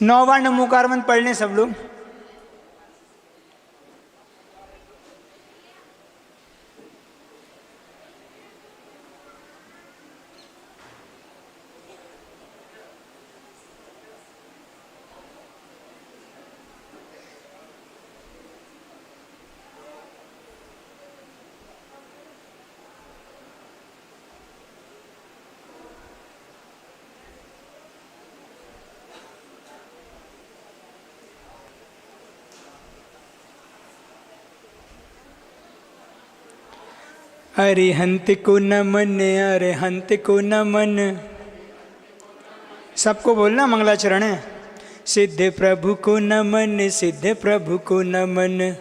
9 बार नमोकार मंत्र पढ़ लें सब लोग। अरिहंत को नमन, अरिहंत को नमन। सबको बोलना मंगलाचरण है। सिद्ध प्रभु को नमन, सिद्ध प्रभु को नमन।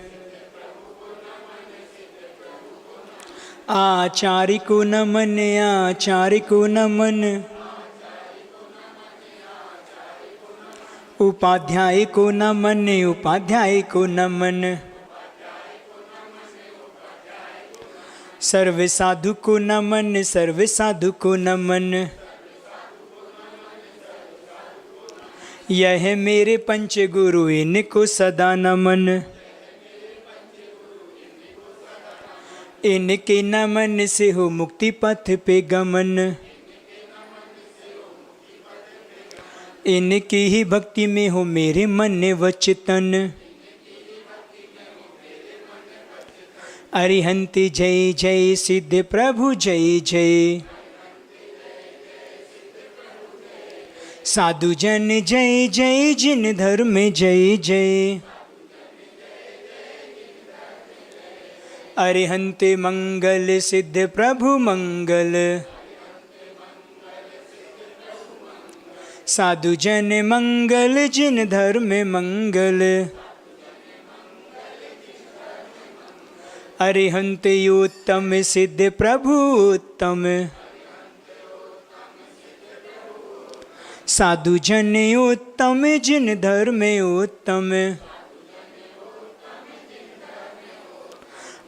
आचार्य को नमन, आचार्य को नमन। उपाध्याय को नमन, उपाध्याय को नमन। सर्व साधु को नमन, सर्व साधु को नमन। यह मेरे पंच गुरु, इनको सदा नमन। इनके नमन से हो मुक्ति पथ पे गमन। इनकी ही भक्ति में हो मेरे मन व चितन। अरिहंत जय जय, सिद्ध प्रभु जय जय। साधु जन जय जय, जिन धर्म जय जय। अरिहंत मंगल, सिद्ध प्रभु मंगल। साधु जन मंगल, जिन धर्म मंगल। अरिहंत उत्तम, सिद्ध प्रभु उत्तम। साधु जन उत्तम, जिन धर्म उत्तम।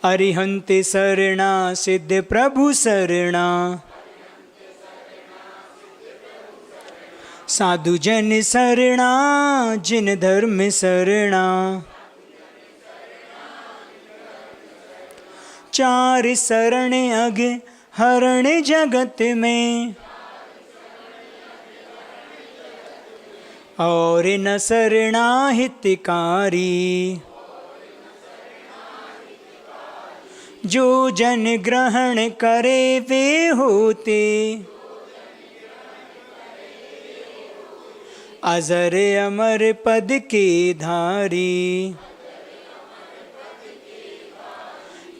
अरिहंत शरणा, सिद्ध प्रभु शरणा। साधु जन शरणा, जिन धर्म शरणा। चार शरण अग हरण जगत में, और न शरणा हितकारी। जो जन ग्रहण करे वे होते, अजर अमर पद के धारी।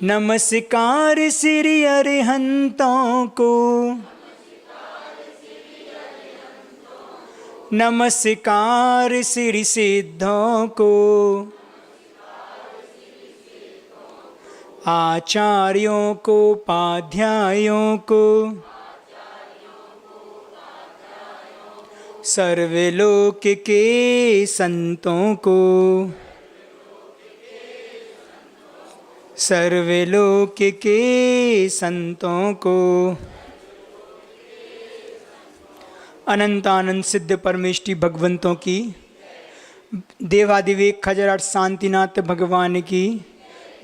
नमस्कार श्री अरिहंतों को, नमस्कार श्री सिद्धों को। आचार्यों को, उपाध्यायों को। सर्वलोक के संतों को, सर्वलोक के संतों को। अनंतानंद सिद्ध परमेष्टि भगवंतों की, देवादिवेक खजराट शांतिनाथ भगवान की,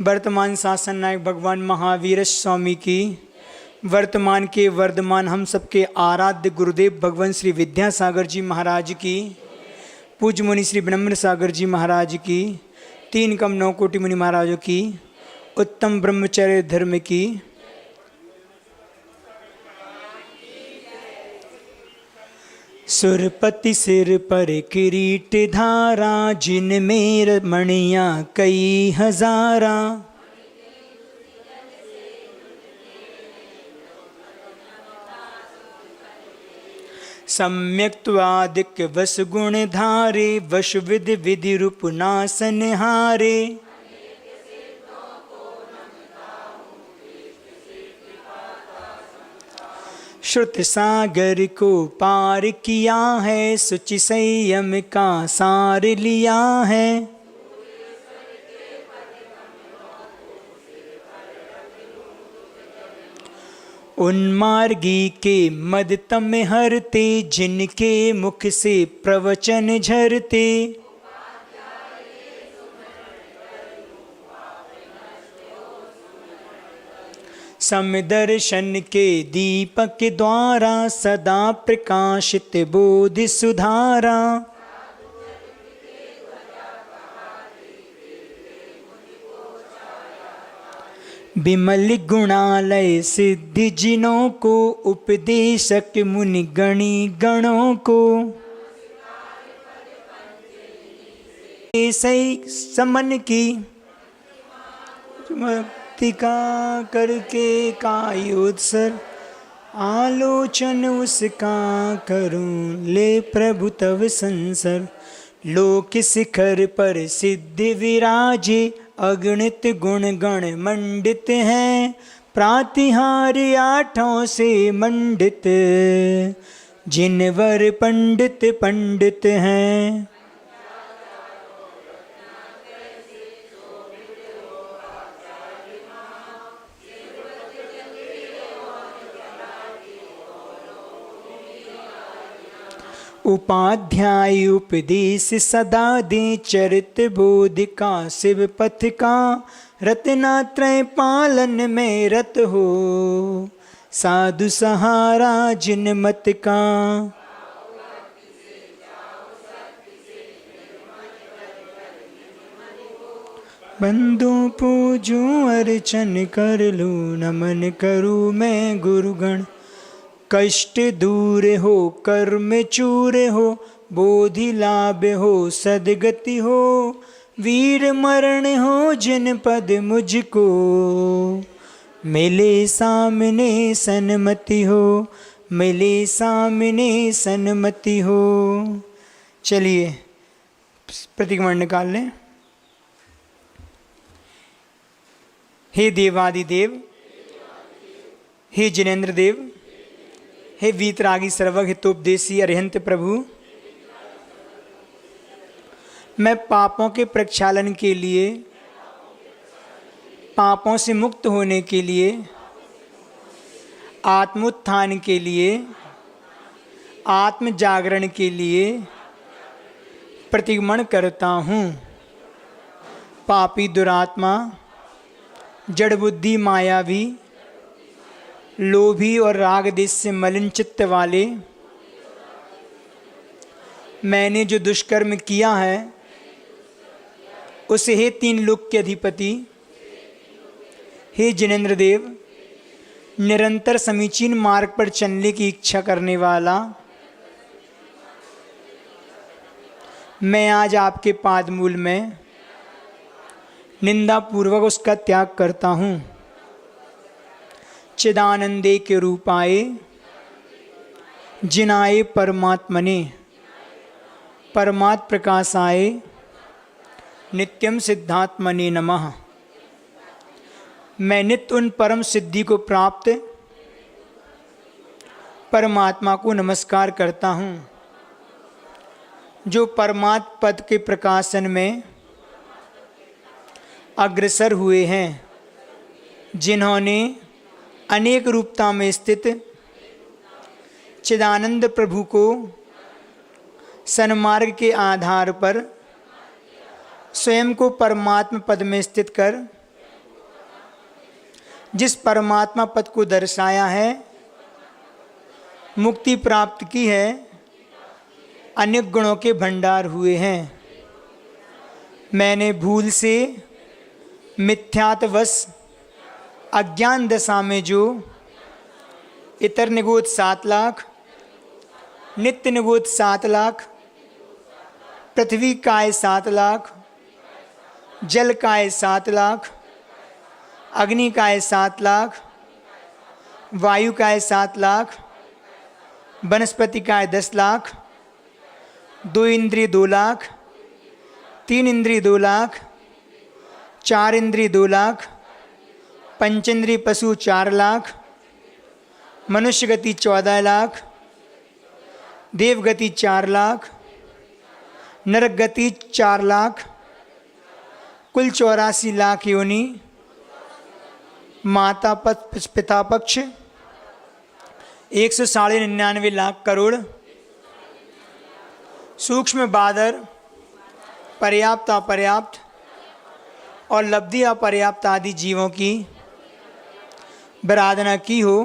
वर्तमान शासन नायक भगवान महावीर स्वामी की, वर्तमान के वर्धमान हम सबके आराध्य गुरुदेव भगवान श्री विद्यासागर जी महाराज की, पूज्य मुनि श्री ब्रह्म सागर जी महाराज की, 3 कम 9 कोटि मुनि महाराजों की, उत्तम ब्रह्मचर्य धर्म की। सुरपति सिर पर किरीट धारा, जिन में मणियां कई हजारा। सम्यक्त्वादिक वस गुण धारे, वश विधि विधि रूप नासन हारे। श्रुत सागर को पार किया है, सुचि संयम का सार लिया है। उन्मार्गी के मद तम हरते, जिनके मुख से प्रवचन झरते। समदर्शन के दीपक द्वारा, सदा प्रकाशित बोधि सुधारा। विमल गुणालय सिद्धि जिनों को, उपदेशक मुनि गणी गणों को। सही समन की टिका करके कायोत्सर, आलोचन उसका करूं ले प्रभु तव संसर। लोक शिखर पर सिद्धि विराजे, अगणित गुण गण मंडित हैं। प्रातिहार्य आठों से मंडित, जिनवर पंडित पंडित हैं। उपाध्याय उपदेश सदा दे, चरित बोध का शिव पथ का। रत्नात्रय पालन में रत हो, साधु सहारा जिन मत का। बंदो पूजूं अर्चन कर लूं, नमन करूं मैं गुरुगण। कष्ट दूर हो कर्म चूर हो, बोधि लाभ हो सदगति हो। वीर मरण हो जिन पद मुझको, मिले सामने सन्मति हो, मिले सामने सन्मति हो। चलिए प्रतिक्रमण निकाल लें। हे देवादिदेव, हे जिनेन्द्र देव, हे वीतरागी सर्वज्ञ हितोपदेशी अरिहंत प्रभु, मैं पापों के प्रक्षालन के लिए, पापों से मुक्त होने के लिए, आत्मोत्थान के लिए, आत्म जागरण के लिए प्रतिक्रमण करता हूँ। पापी दुरात्मा, जड़ बुद्धि मायावी, लोभी और राग देश से मलिन चित्त वाले, मैंने जो दुष्कर्म किया है, उसे हे तीन लोक के अधिपति, हे जिनेन्द्र देव, निरंतर समीचीन मार्ग पर चलने की इच्छा करने वाला, मैं आज आपके पादमूल में निंदा पूर्वक उसका त्याग करता हूँ। चिदानंदे के रूप आए, जिनाए परमात्मने, परमात्म प्रकाश आए, नित्यम सिद्धात्मने नमः। मैं नित्य उन परम सिद्धि को प्राप्त परमात्मा को नमस्कार करता हूँ, जो परमात्म पद के प्रकाशन में अग्रसर हुए हैं, जिन्होंने अनेक रूपता में स्थित चिदानंद प्रभु को सन्मार्ग के आधार पर स्वयं को परमात्मा पद में स्थित कर, जिस परमात्मा पद को दर्शाया है, मुक्ति प्राप्त की है, अनेक गुणों के भंडार हुए हैं। मैंने भूल से मिथ्यात्वश अज्ञान दशा में जो इतर निगोद 7 लाख, नित्य निगोद 7 लाख, पृथ्वी काय 7 लाख, जल काय 7 लाख, अग्नि काय 7 लाख, वायु काय 7 लाख, वनस्पति काय 10 लाख, 2 इंद्रिय 2 लाख, 3 इंद्रिय 2 लाख, 4 इंद्रिय 2 लाख, पंचेंद्रिय पशु 4 लाख, मनुष्य गति 14 लाख, देव गति 4 लाख, नरक गति 4 लाख, कुल 84 लाख योनि, माता पिता पक्ष 199 लाख करोड़ सूक्ष्म बादर पर्याप्त अपर्याप्त और लब्धि अपर्याप्त आदि जीवों की बराधना की हो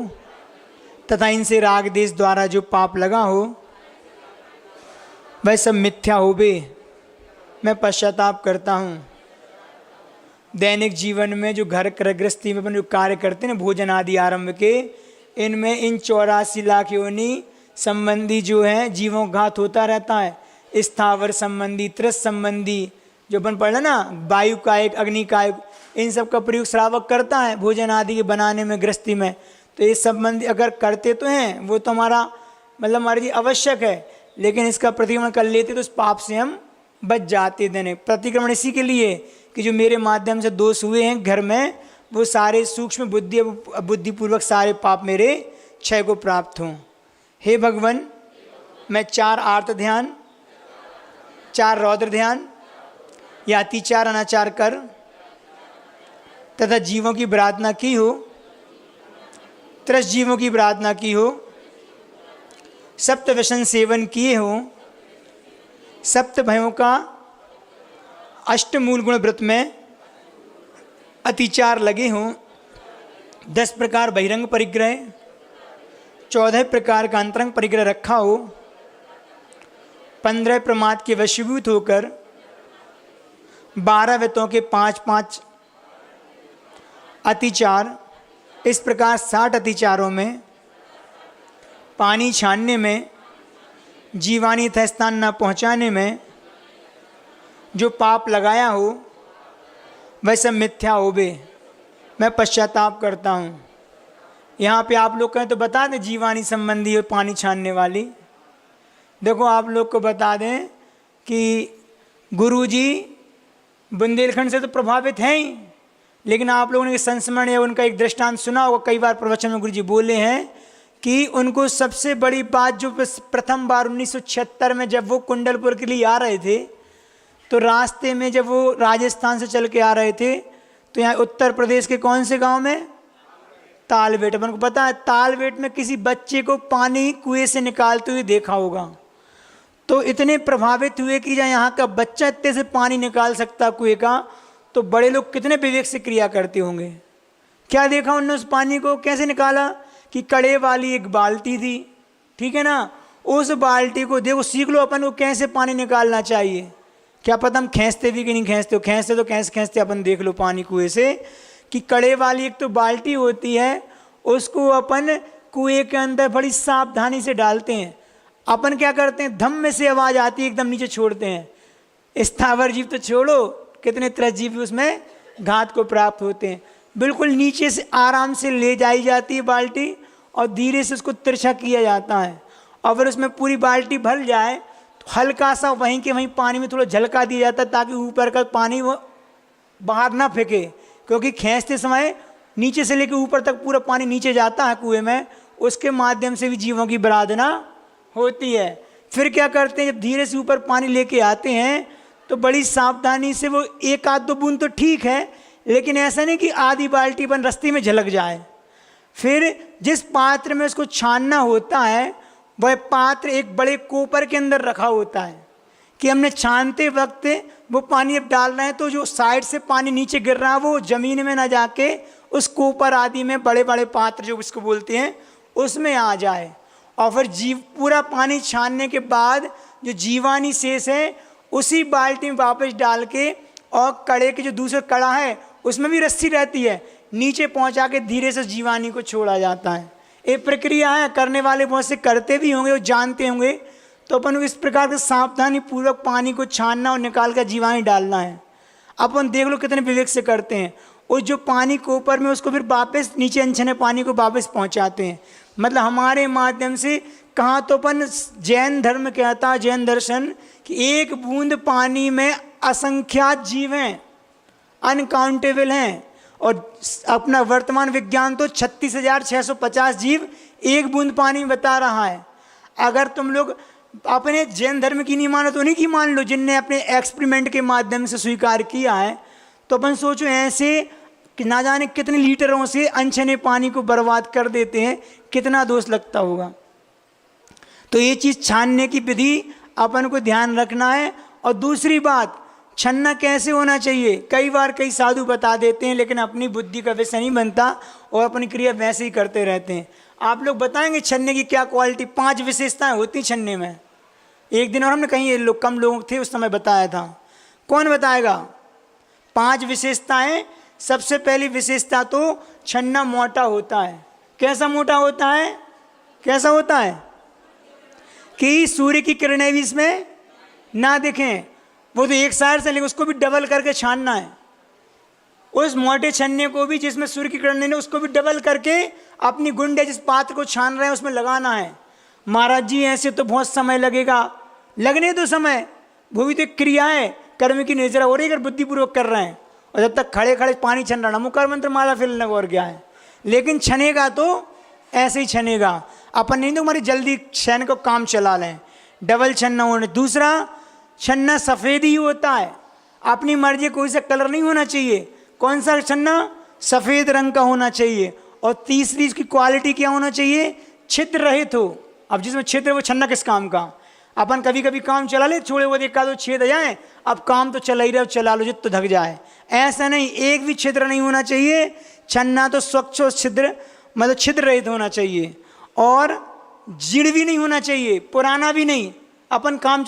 तथा इनसे राग देश द्वारा जो पाप लगा हो वह सब मिथ्या हो बे। मैं पश्चाताप करता हूँ। दैनिक जीवन में जो घर गृहस्थी में अपन जो कार्य करते हैं ना, भोजन आदि आरंभ के, इनमें इन 84 लाख योनि संबंधी जो है जीवों घात होता रहता है। स्थावर संबंधी, त्रस संबंधी, जो अपन पढ़ ना, वायु कायिक, अग्नि कायिक, इन सब का प्रयोग श्रावक करता है भोजन आदि के बनाने में, गृहस्थी में। तो ये संबंधी अगर करते तो हैं, वो तो हमारा मतलब हमारे लिए आवश्यक है, लेकिन इसका प्रतिक्रमण कर लेते तो उस पाप से हम बच जाते। देने प्रतिक्रमण इसी के लिए कि जो मेरे माध्यम से दोष हुए हैं घर में, वो सारे सूक्ष्म बुद्धिपूर्वक सारे पाप मेरे क्षय को प्राप्त हों। हे भगवान, मैं 4 आर्त ध्यान, 4 रौद्र ध्यान या अतिचार अनाचार कर तथा जीवों की प्रार्थना की हो, त्रस जीवों की प्रार्थना की हो, सप्त व्यसन सेवन किए हो, सप्त भयों का अष्टमूल गुण व्रत में अतिचार लगे हों, 10 प्रकार बहिरंग परिग्रह, 14 प्रकार का अंतरंग परिग्रह रखा हो, 15 प्रमाद के वशीभूत होकर 12 वितों के 5-5 अतिचार, इस प्रकार 60 अतिचारों में पानी छानने में, जीवानी तह स्थान न पहुँचाने में जो पाप लगाया हो वह सब मिथ्या हो बे। मैं पश्चाताप करता हूँ। यहाँ पे आप लोग कहें तो बता दें जीवानी संबंधी और पानी छानने वाली। देखो आप लोग को बता दें कि गुरुजी बुंदेलखंड से तो प्रभावित हैं ही, लेकिन आप लोगों ने संस्मरण या उनका एक दृष्टांत सुना होगा। कई बार प्रवचन में गुरुजी बोले हैं कि उनको सबसे बड़ी बात जो प्रथम बार 1976 में जब वो कुंडलपुर के लिए आ रहे थे, तो रास्ते में जब वो राजस्थान से चल के आ रहे थे तो यहाँ उत्तर प्रदेश के कौन से गांव में, तालबेट। अपन को पता है तालबेट में किसी बच्चे को पानी कुएं से निकालते हुए देखा होगा। तो इतने प्रभावित हुए कि जहाँ यहाँ का बच्चा इतने से पानी निकाल सकता कुएं का, तो बड़े लोग कितने विवेक से क्रिया करते होंगे। क्या देखा उन्होंने उस पानी को, कैसे निकाला कि कड़े वाली एक बाल्टी थी, ठीक है ना, उस बाल्टी को देखो, सीख लो अपन को कैसे पानी निकालना चाहिए। क्या पता हम खींचते भी कि नहीं खींचते हो, खींचते तो कैसे खींचते अपन देख लो पानी कुएं से, कि कड़े वाली एक तो बाल्टी होती है, उसको अपन कुएं के अंदर बड़ी सावधानी से डालते हैं। अपन क्या करते हैं, धम में से आवाज़ आती है एकदम नीचे छोड़ते हैं। स्थावर जीव तो छोड़ो, कितने त्रस जीव उसमें घात को प्राप्त होते हैं। बिल्कुल नीचे से आराम से ले जाई जाती है बाल्टी और धीरे से उसको तिरछा किया जाता है। अगर उसमें पूरी बाल्टी भर जाए तो हल्का सा वहीं के वहीं पानी में थोड़ा झलका दिया जाता है ताकि ऊपर का पानी वो बाहर ना फेंके, क्योंकि खींचते समय नीचे से लेकर ऊपर तक पूरा पानी नीचे जाता है कुएं में, उसके माध्यम से भी जीवों की बराधना होती है। फिर क्या करते हैं, जब धीरे से ऊपर पानी लेके आते हैं तो बड़ी सावधानी से वो एक आध दो बूंद तो ठीक है, लेकिन ऐसा नहीं कि आधी बाल्टी बन रास्ते में झलक जाए। फिर जिस पात्र में उसको छानना होता है वह पात्र एक बड़े कोपर के अंदर रखा होता है कि हमने छानते वक्त वो पानी अब डाल रहे हैं तो जो साइड से पानी नीचे गिर रहा है वो ज़मीन में ना जाके उस कोपर आदि में, बड़े बड़े पात्र जो इसको बोलते हैं, उसमें आ जाए। और फिर जीव पूरा पानी छानने के बाद जो जीवानी शेष है उसी बाल्टी में वापस डाल के, और कड़े के जो दूसरा कड़ा है उसमें भी रस्सी रहती है, नीचे पहुंचा के धीरे से जीवानी को छोड़ा जाता है। एक प्रक्रिया है, करने वाले बहुत से करते भी होंगे और जानते होंगे। तो अपन को इस प्रकार से सावधानी पूर्वक पानी को छानना और निकाल कर जीवानी डालना है। अपन देख लो कितने विवेक से करते हैं। और जो पानी कोपर में उसको फिर वापस नीचे अनछने पानी को वापस पहुंचाते हैं। मतलब हमारे माध्यम से कहाँ तो अपन जैन धर्म कहता है, जैन दर्शन, कि एक बूंद पानी में असंख्यात जीव हैं, अनकाउंटेबल हैं। और अपना वर्तमान विज्ञान तो 36,650 जीव एक बूंद पानी में बता रहा है। अगर तुम लोग अपने जैन धर्म की नहीं मानो तो उन्हीं की मान लो जिनने अपने एक्सपेरिमेंट के माध्यम से स्वीकार किया है। तो अपन सोचो ऐसे कि ना जाने कितने लीटरों से अनछने पानी को बर्बाद कर देते हैं, कितना दोष लगता होगा। तो ये चीज़ छानने की विधि अपन को ध्यान रखना है। और दूसरी बात, छन्ना कैसे होना चाहिए, कई बार कई साधु बता देते हैं, लेकिन अपनी बुद्धि का वैसा नहीं बनता और अपनी क्रिया वैसे ही करते रहते हैं। आप लोग बताएंगे छन्ने की क्या क्वालिटी, 5 विशेषताएं होती छन्ने में। एक दिन और हमने कहीं लोग कम लोग थे उस समय बताया था, कौन बताएगा 5 विशेषताएं। सबसे पहली विशेषता तो छन्ना मोटा होता है। कैसा मोटा होता है, कैसा होता है कि सूर्य की किरणें भी इसमें ना दिखें। वो तो एक साइड से, लेकिन उसको भी डबल करके छानना है। उस मोटे छन्ने को भी जिसमें सूर्य की किरणें नहीं, उसको भी डबल करके अपनी गुंडे जिस पात्र को छान रहे हैं उसमें लगाना है। महाराज जी ऐसे तो बहुत समय लगेगा, लगने तो समय, वो भी तो एक क्रिया है, कर्म की निर्जरा हो रही है अगर बुद्धिपूर्वक कर रहे हैं। और जब तक खड़े खड़े पानी छन रहा, नमोकार मंत्र माला फिर लगा और क्या है। लेकिन छनेगा तो ऐसे ही छनेगा, अपन नहीं तो हमारी जल्दी छन को काम चला लें, डबल छन्ना होने। दूसरा, छन्ना सफ़ेद ही होता है, अपनी मर्जी कोई सा कलर नहीं होना चाहिए। कौन सा छन्ना, सफ़ेद रंग का होना चाहिए। और तीसरी इसकी क्वालिटी क्या होना चाहिए, छिद्र रहित हो। अब जिसमें छिद्र वो छन्ना किस काम का। अपन कभी कभी काम चला ले, छोड़े वो देखा तो छेद आ जाए, अब काम तो चला ही रहे, चला लो जितना ढक जाए। ऐसा नहीं, एक भी छिद्र नहीं होना चाहिए। छन्ना तो स्वच्छ और छिद्र मतलब छिद्र रहित होना चाहिए। और जीर्ण भी नहीं होना चाहिए, पुराना भी नहीं। अपन काम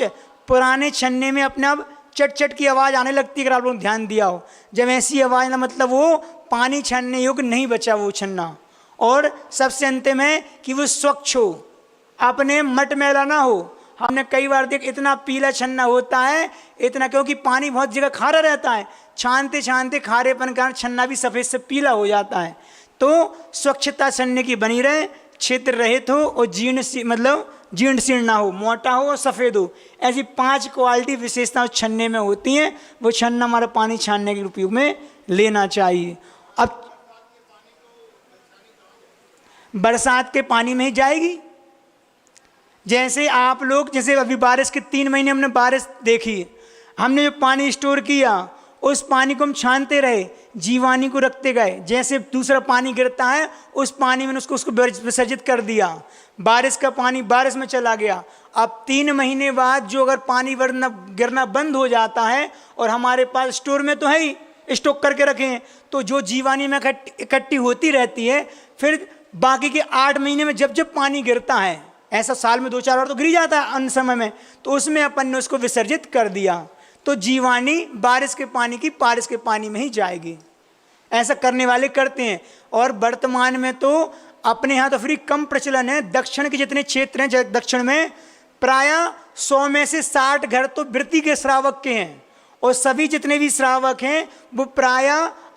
पुराने छन्ने में अपने आप चट चट की आवाज़ आने लगती है, अगर आप लोग ध्यान दिया हो। जब ऐसी आवाज़ ना, मतलब वो पानी छानने योग्य नहीं बचा वो छन्ना। और सबसे अंतिम है कि वो स्वच्छ हो, अपने मट मैला ना हो। हमने कई बार देख, इतना पीला छन्ना होता है, इतना, क्योंकि पानी बहुत जगह खारा रहता है, छानते छानते खारेपन के कारण छन्ना भी सफ़ेद से पीला हो जाता है। तो स्वच्छता छन्ने की बनी रहे, छिद्र रहित हो और जीर्ण मतलब जीर्ण शीर्ण ना हो, मोटा हो और सफ़ेद हो। ऐसी 5 क्वालिटी विशेषताएं छन्ने में होती हैं। वो छन्ना हमारे पानी छानने के उपयोग में लेना चाहिए। अब बरसात के पानी में ही जाएगी। जैसे आप लोग, जैसे अभी बारिश के 3 महीने हमने बारिश देखी, हमने जो पानी स्टोर किया उस पानी को हम छानते रहे, जीवानी को रखते गए। जैसे दूसरा पानी गिरता है उस पानी में उसको विसर्जित कर दिया। बारिश का पानी बारिश में चला गया। अब 3 महीने बाद जो अगर पानी गिरना बंद हो जाता है और हमारे पास स्टोर में तो है ही, स्टॉक करके रखें, तो जो जीवानी में इकट्ठी होती रहती है, फिर बाकी के 8 महीने में जब जब पानी गिरता है, ऐसा साल में 2-4 बार तो गिर जाता है अन्य समय में, तो उसमें अपन ने उसको विसर्जित कर दिया। तो जीवानी बारिश के पानी की बारिश के पानी में ही जाएगी। ऐसा करने वाले करते हैं। और वर्तमान में तो अपने यहाँ तो फिर कम प्रचलन है। दक्षिण के जितने क्षेत्र हैं, दक्षिण में प्राय 100 में से 60 घर तो वृत्ति के श्रावक के हैं। और सभी जितने भी श्रावक हैं वो प्राय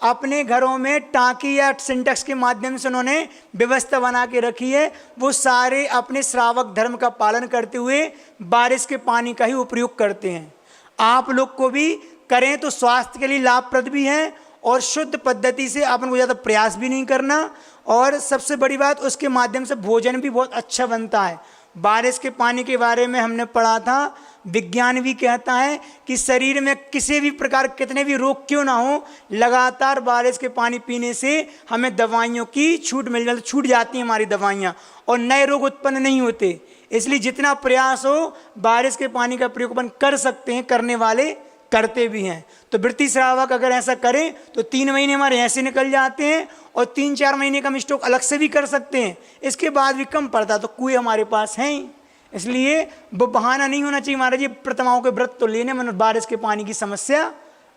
अपने घरों में टांकी या सिंटेक्स के माध्यम से उन्होंने व्यवस्था बना के रखी है। वो सारे अपने श्रावक धर्म का पालन करते हुए बारिश के पानी का ही उपयोग करते हैं। आप लोग को भी करें तो स्वास्थ्य के लिए लाभप्रद भी है और शुद्ध पद्धति से अपन को ज़्यादा प्रयास भी नहीं करना। और सबसे बड़ी बात, उसके माध्यम से भोजन भी बहुत अच्छा बनता है। बारिश के पानी के बारे में हमने पढ़ा था, विज्ञान भी कहता है कि शरीर में किसी भी प्रकार कितने भी रोग क्यों ना हो, लगातार बारिश के पानी पीने से हमें दवाइयों की छूट जाती हैं हमारी दवाइयाँ, और नए रोग उत्पन्न नहीं होते। इसलिए जितना प्रयास हो बारिश के पानी का प्रयोग अपन कर सकते हैं, करने वाले करते भी हैं। तो वृत्ति श्रावक अगर ऐसा करें तो 3 महीने हमारे ऐसे निकल जाते हैं और 3-4 महीने का हम स्टॉक अलग से भी कर सकते हैं। इसके बाद भी कम पड़ता तो कुएं हमारे पास हैं ही। इसलिए वो बहाना नहीं होना चाहिए महाराज जी प्रतिमाओं के व्रत तो लेने में बारिश के पानी की समस्या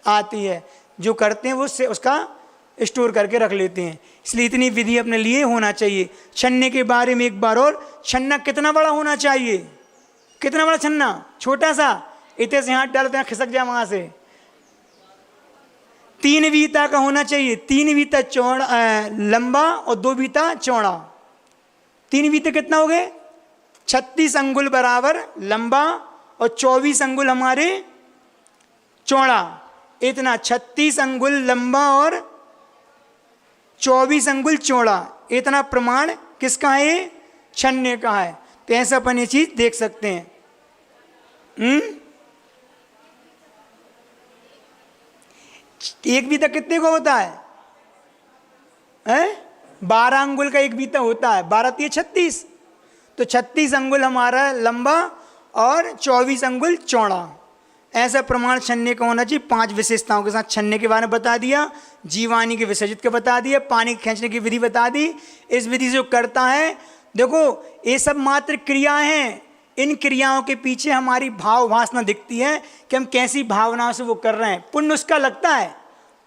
आती है। जो करते हैं वो उसका स्टोर करके रख लेते हैं। इसलिए इतनी विधि अपने लिए होना चाहिए। छन्ने के बारे में एक बार और, छन्ना कितना बड़ा होना चाहिए, कितना बड़ा छन्ना, छोटा सा इतने से हाथ डालते हैं खिसक जाए वहां से। 3 बीता का होना चाहिए, 3 बीता चौड़ा लंबा और 2 बीता चौड़ा। 3 बीते कितना हो गए, 36 अंगुल बराबर लंबा और 24 अंगुल हमारे चौड़ा। इतना 36 अंगुल लंबा और 24 अंगुल चौड़ा, इतना प्रमाण किसका है, ये छन्ने का है। तो ऐसा अपन ये चीज देख सकते हैं। एक बीता कितने को होता है, है 12 अंगुल का एक बीता होता है, 12 तिये 36, तो 36 अंगुल हमारा लंबा और 24 अंगुल चौड़ा। ऐसा प्रमाण छन्ने का होना चाहिए। 5 विशेषताओं के साथ छन्ने के बारे में बता दिया, जीवानी के विसर्जित के बता दिया, पानी खींचने की विधि बता दी। इस विधि से जो करता है, देखो ये सब मात्र क्रियाएं हैं, इन क्रियाओं के पीछे हमारी भाव वासना दिखती है कि हम कैसी भावनाओं से वो कर रहे हैं। पुण्य उसका लगता है,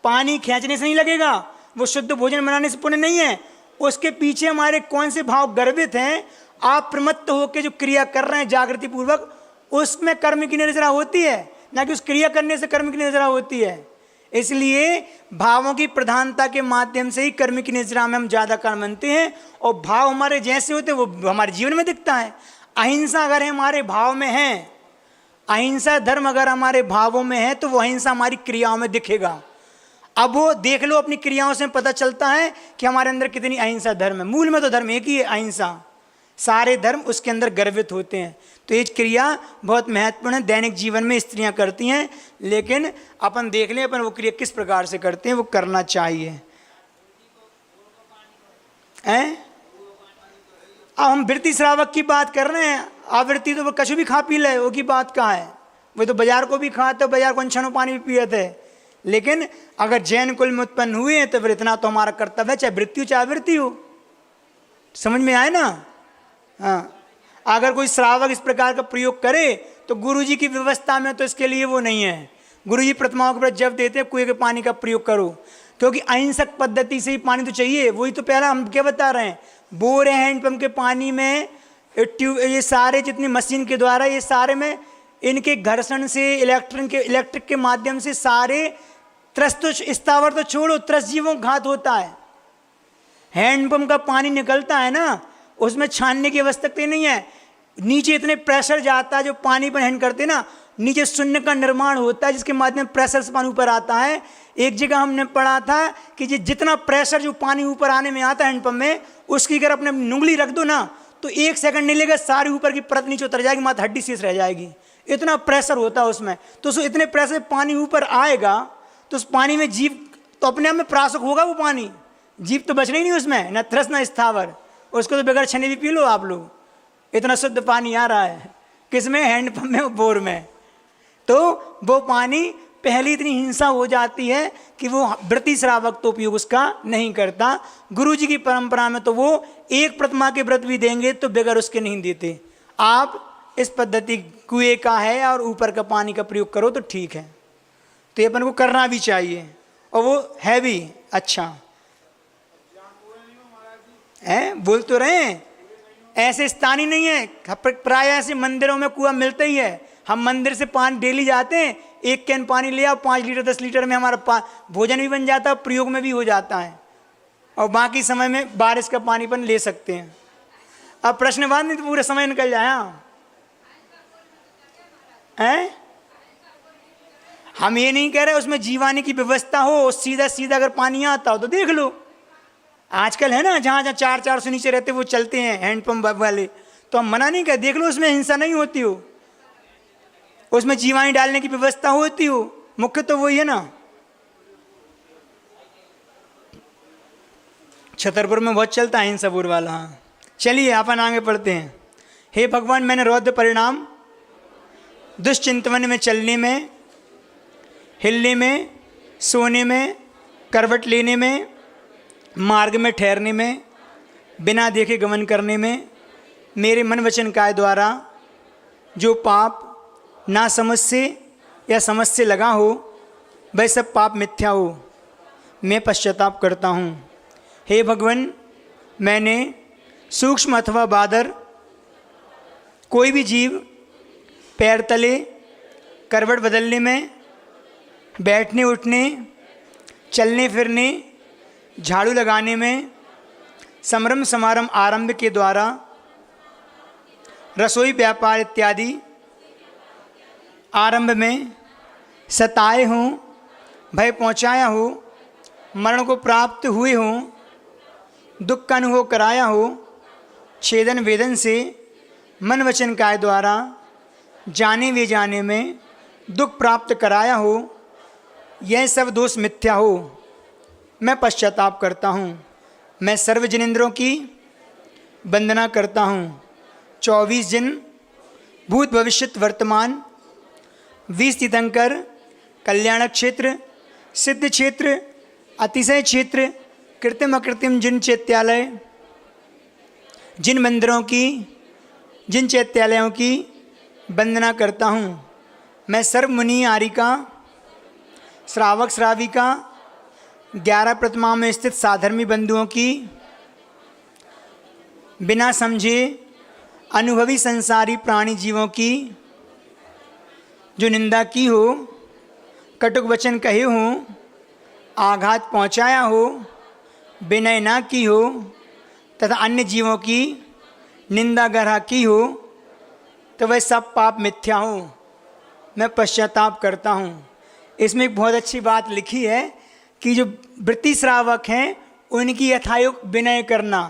पानी खींचने से नहीं लगेगा, वो शुद्ध भोजन बनाने से पुण्य नहीं है। उसके पीछे हमारे कौन से भाव गर्भित हैं, आप प्रमत्त होकर जो क्रिया कर रहे हैं जागृति पूर्वक, उसमें कर्म की निर्जरा होती है, ना कि उस क्रिया करने से कर्म की निर्जरा होती है। इसलिए भावों की प्रधानता के माध्यम से ही कर्म की निर्जरा में हम ज़्यादा कर्म बनते हैं, और भाव हमारे जैसे होते हैं वो हमारे जीवन में दिखता है। अहिंसा अगर हमारे भाव में है, अहिंसा धर्म अगर हमारे भावों में है, तो वो अहिंसा हमारी क्रियाओं में दिखेगा। अब वो देख लो, अपनी क्रियाओं से पता चलता है कि हमारे अंदर कितनी अहिंसा धर्म है। मूल में तो धर्म एक ही है, अहिंसा, सारे धर्म उसके अंदर गर्वित होते हैं। तो ये क्रिया बहुत महत्वपूर्ण है, दैनिक जीवन में स्त्रियां करती हैं, लेकिन अपन देख लें अपन वो क्रिया किस प्रकार से करते हैं, वो करना चाहिए। अब हम वृत्ति श्रावक की बात कर रहे हैं, आवृत्ति तो वो कछु भी खा पी ले, वो की बात कहाँ है। वो तो बाजार को भी खाते, बाजार को छनो पानी भी पिए थे। लेकिन अगर जैन कुल में उत्पन्न हुए हैं तो फिर इतना तो हमारा कर्तव्य है, चाहे वृत्ति हो चाहे आवृत्ति हो। समझ में आए ना? हाँ, अगर कोई श्रावक इस प्रकार का प्रयोग करे तो गुरुजी की व्यवस्था में तो इसके लिए वो नहीं है। गुरुजी प्रतिमाओं के प्रति जब देते हैं कुएं के पानी का प्रयोग करो, क्योंकि अहिंसक पद्धति से ही पानी तो चाहिए। वही तो पहला हम क्या बता रहे हैं, बोर है हैंडपम्प के पानी में ट्यूब, ये सारे जितनी मशीन के द्वारा, ये सारे में इनके घर्षण से इलेक्ट्रिक के माध्यम से सारे त्रस्त, तो स्थावर तो छोड़ो, त्रस्त जीवों घात होता है। हैंडपम्प का पानी निकलता है ना, उसमें छानने की आवश्यकता नहीं है, नीचे इतने प्रेशर जाता है जो पानी पर हैंड करते ना, नीचे शून्य का निर्माण होता है जिसके माध्यम प्रेशर से पानी ऊपर आता है। एक जगह हमने पढ़ा था कि जितना प्रेशर जो पानी ऊपर आने में आता है हैंडपम्प में, उसकी अगर अपने उंगली रख दो ना तो 1 सेकंड नहीं लेगा, सारी ऊपर की परत नीचे उतर जाएगी, मात्र हड्डी शेष रह जाएगी। इतना प्रेशर होता है उसमें। तो इतने प्रेशर पानी ऊपर आएगा तो उस पानी में जीव तो अपने आप में प्रासक होगा, वो पानी जीव तो बचना ही नहीं उसमें, न त्रस्त न स्थावर। उसको तो बगैर छने भी पी लो आप लोग, इतना शुद्ध पानी आ रहा है। किसमें? हैंडपम्प में और बोर में। तो वो पानी पहले इतनी हिंसा हो जाती है कि वो व्रती श्रावक तो उपयोग उसका नहीं करता। गुरुजी की परंपरा में तो वो एक प्रतिमा के व्रत भी देंगे तो बगैर उसके नहीं देते। आप इस पद्धति कुएं का है और ऊपर का पानी का प्रयोग करो तो ठीक है। तो ये अपन को करना भी चाहिए, और वो है भी अच्छा है। बोल तो रहे हैं, ऐसे स्थान ही नहीं है, प्राय ऐसे मंदिरों में कुआं मिलता ही है। हम मंदिर से पानी डेली जाते हैं, 1 कैन पानी ले आओ, 5 लीटर 10 लीटर में हमारा भोजन भी बन जाता है, प्रयोग में भी हो जाता है, और बाकी समय में बारिश का पानी अपन ले सकते हैं। अब प्रश्नवाद नहीं तो पूरा समय निकल जाए। हैं? हम ये नहीं कह रहे उसमें जीवानी की व्यवस्था हो, सीधा सीधा अगर पानी आता हो तो देख लो। आजकल है ना, जहाँ जहाँ 400 नीचे रहते वो चलते हैं हैंडपम्प वाले, तो हम मना नहीं कर, देख लो उसमें हिंसा नहीं होती हो, उसमें जीवानी डालने की व्यवस्था होती हो। मुख्य तो वही है ना। छतरपुर में बहुत चलता है हिंसा बोर वाला। हाँ चलिए अपन आगे पढ़ते हैं। हे भगवान, मैंने रौद्र परिणाम दुष्चिंतवन में, चलने में, हिलने में, सोने में, करवट लेने में, मार्ग में ठहरने में, बिना देखे गमन करने में, मेरे मन वचन काय द्वारा जो पाप ना समझ से या समझ से लगा हो, वह सब पाप मिथ्या हो, मैं पश्चाताप करता हूँ। हे भगवान, मैंने सूक्ष्म अथवा बादर कोई भी जीव पैर तले, करवट बदलने में, बैठने उठने, चलने फिरने, झाड़ू लगाने में, समरम समारंभ आरंभ के द्वारा, रसोई व्यापार इत्यादि आरंभ में सताए हों, भय पहुँचाया हो, मरण को प्राप्त हुए हों, दुख का अनुभव कराया हो, छेदन वेदन से मन वचन काय द्वारा जाने वे जाने में दुख प्राप्त कराया हो, यह सब दोष मिथ्या हो, मैं पश्चाताप करता हूँ। मैं सर्व जिनेंद्रों की वंदना करता हूँ। 24 जिन भूत भविष्यत वर्तमान 20 तीर्थंकर कल्याण क्षेत्र सिद्ध क्षेत्र अतिशय क्षेत्र कृत्रिम अकृत्रिम जिन चैत्यालय जिन मंदिरों की जिन चैत्यालयों की वंदना करता हूँ। मैं सर्व मुनि आरिका श्रावक श्राविका 11 प्रतिमा में स्थित साधर्मी बंधुओं की बिना समझे अनुभवी संसारी प्राणी जीवों की जो निंदा की हो, कटुक वचन कहे हों, आघात पहुंचाया हो, विनय ना की हो तथा अन्य जीवों की निंदा गरह की हो तो वह सब पाप मिथ्या हो। मैं पश्चाताप करता हूँ। इसमें एक बहुत अच्छी बात लिखी है कि जो वृत्ति श्रावक हैं उनकी यथायुक्त विनय करना।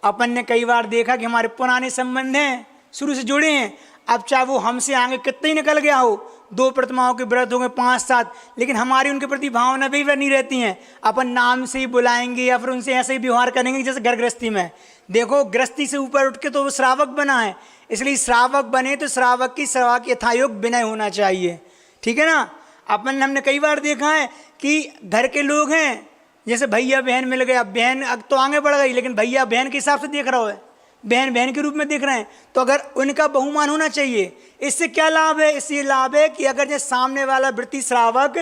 अपन ने कई बार देखा कि हमारे पुराने संबंध हैं, शुरू से जुड़े हैं, अब चाहे वो हमसे आगे कितना ही निकल गया हो, 2 प्रतिमाओं के व्रत हो गए 5-7, लेकिन हमारी उनके प्रति भावना भी बनी रहती हैं। अपन नाम से ही बुलाएंगे या फिर उनसे ऐसे ही व्यवहार करेंगे जैसे घर गृहस्थी में। देखो गृहस्थी से ऊपर उठ के तो वो श्रावक बना है, इसलिए श्रावक बने तो श्रावक की यथायोग विनय होना चाहिए। ठीक है ना। हमने कई बार देखा है कि घर के लोग हैं, जैसे भैया बहन मिल गए, अब बहन तो आगे बढ़ गई लेकिन भैया बहन के हिसाब से देख रहा है, बहन बहन के रूप में देख रहे हैं, तो अगर उनका बहुमान होना चाहिए। इससे क्या लाभ है? इससे लाभ है कि अगर जैसे सामने वाला वृत्ति श्रावक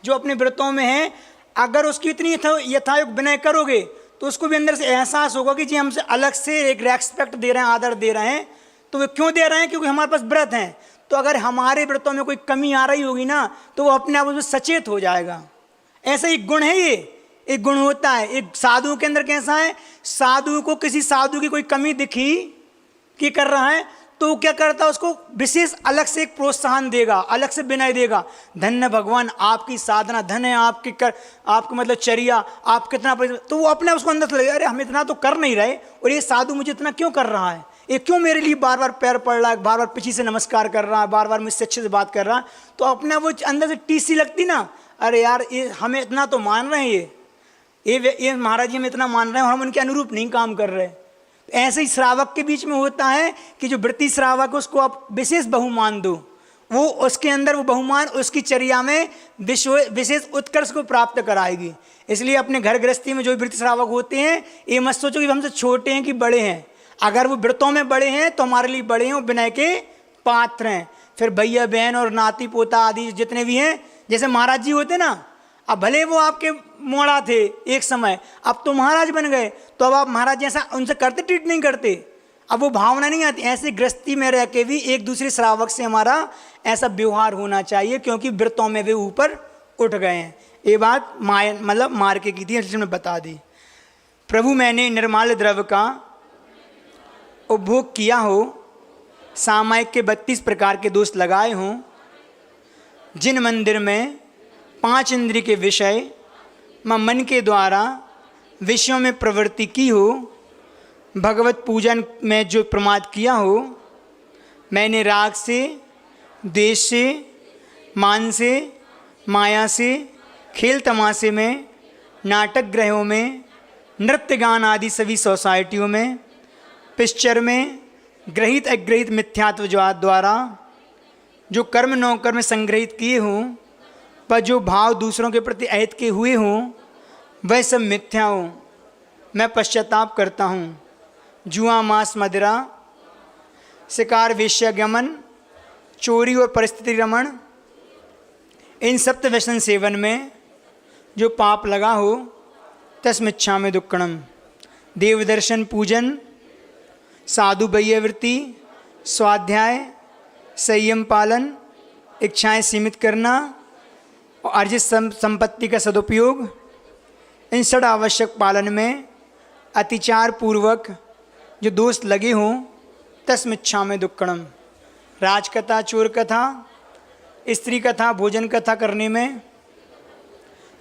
जो अपने व्रतों में है, अगर उसकी इतनी यथायुक्त विनय करोगे तो उसको भी अंदर से एहसास होगा कि जी हमसे अलग से एक रेस्पेक्ट दे रहे हैं, आदर दे रहे हैं। तो वे क्यों दे रहे हैं? क्योंकि हमारे पास व्रत हैं। तो अगर हमारे व्रतों में कोई कमी आ रही होगी ना तो वो अपने आप उसमें सचेत हो जाएगा। ऐसा एक गुण है, ये एक गुण होता है। एक साधु के अंदर कैसा है, साधु को किसी साधु की कोई कमी दिखी कि कर रहा है तो वो क्या करता है, उसको विशेष अलग से एक प्रोत्साहन देगा, अलग से विनय देगा। धन्य भगवान आपकी साधना, धन्य आपकी आपको मतलब चर्या, आप कितना, तो वो अपने उसको अंदर से लगे अरे हम इतना तो कर नहीं रहे और ये साधु मुझे इतना क्यों कर रहा है, ये क्यों मेरे लिए बार बार पैर पड़ रहा है, बार बार पीछे से नमस्कार कर रहा है, बार बार मुझसे अच्छे से बात कर रहा है। तो अपने वो अंदर से टीसी लगती ना, अरे यार ये हमें इतना तो मान रहे हैं, ये महाराज जी हमें इतना मान रहे हैं और हम उनके अनुरूप नहीं काम कर रहे। ऐसे ही श्रावक के बीच में होता है कि जो वृत्ति श्रावक उसको आप विशेष बहुमान दो, वो उसके अंदर वो बहुमान उसकी चर्या में विशेष उत्कर्ष को प्राप्त कराएगी। इसलिए अपने घर गृहस्थी में जो वृत्ति श्रावक होते हैं ये मत सोचो कि हमसे छोटे हैं कि बड़े हैं। अगर वो व्रतों में बड़े हैं तो हमारे लिए बड़े हैं, वो विनय के पात्र हैं। फिर भैया बहन और नाती पोता आदि जितने भी हैं, जैसे महाराज जी होते ना, अब भले वो आपके मोड़ा थे एक समय, अब तो महाराज बन गए, तो अब आप महाराज जैसा उनसे करते ट्रीट नहीं करते, अब वो भावना नहीं आती। ऐसे गृहस्थी में रह के भी एक दूसरे श्रावक से हमारा ऐसा व्यवहार होना चाहिए, क्योंकि व्रतों में वे ऊपर उठ गए हैं। ये बात मतलब मार के की थी, इसलिए बता दी। प्रभु मैंने निर्मल द्रव्य का उपभोग किया हो, सामायिक के 32 प्रकार के दोष लगाए हों, जिन मंदिर में 5 इंद्रिय के विषय मन के द्वारा विषयों में प्रवृत्ति की हो, भगवत पूजन में जो प्रमाद किया हो, मैंने राग से, द्वेष से, मान से, माया से, खेल तमाशे में, नाटक गृहों में, नृत्य गान आदि सभी सोसाइटियों में, पिक्चर में, ग्रहित अग्रहित मिथ्यात्व द्वारा जो कर्म नौकर्म संग्रहित किए हों, पर जो भाव दूसरों के प्रति अहित के हुए हों, वह सब मिथ्या हों। मैं पश्चाताप करता हूँ। जुआ, मांस, मदिरा, शिकार, वेश्यागमन, चोरी और परिस्थिति रमण, इन सप्त व्यसन सेवन में जो पाप लगा हो, तस्मिच्छामि दुक्कड़म। देवदर्शन पूजन, साधु वैयावृत्ति, स्वाध्याय, संयम पालन, इच्छाएं सीमित करना और अर्जित संपत्ति का सदुपयोग, इन षड आवश्यक पालन में अतिचार पूर्वक जो दोष लगे हों, तस्मिच्छामि दुक्कड़म। राजकथा, चोर कथा, स्त्री कथा, भोजन कथा करने में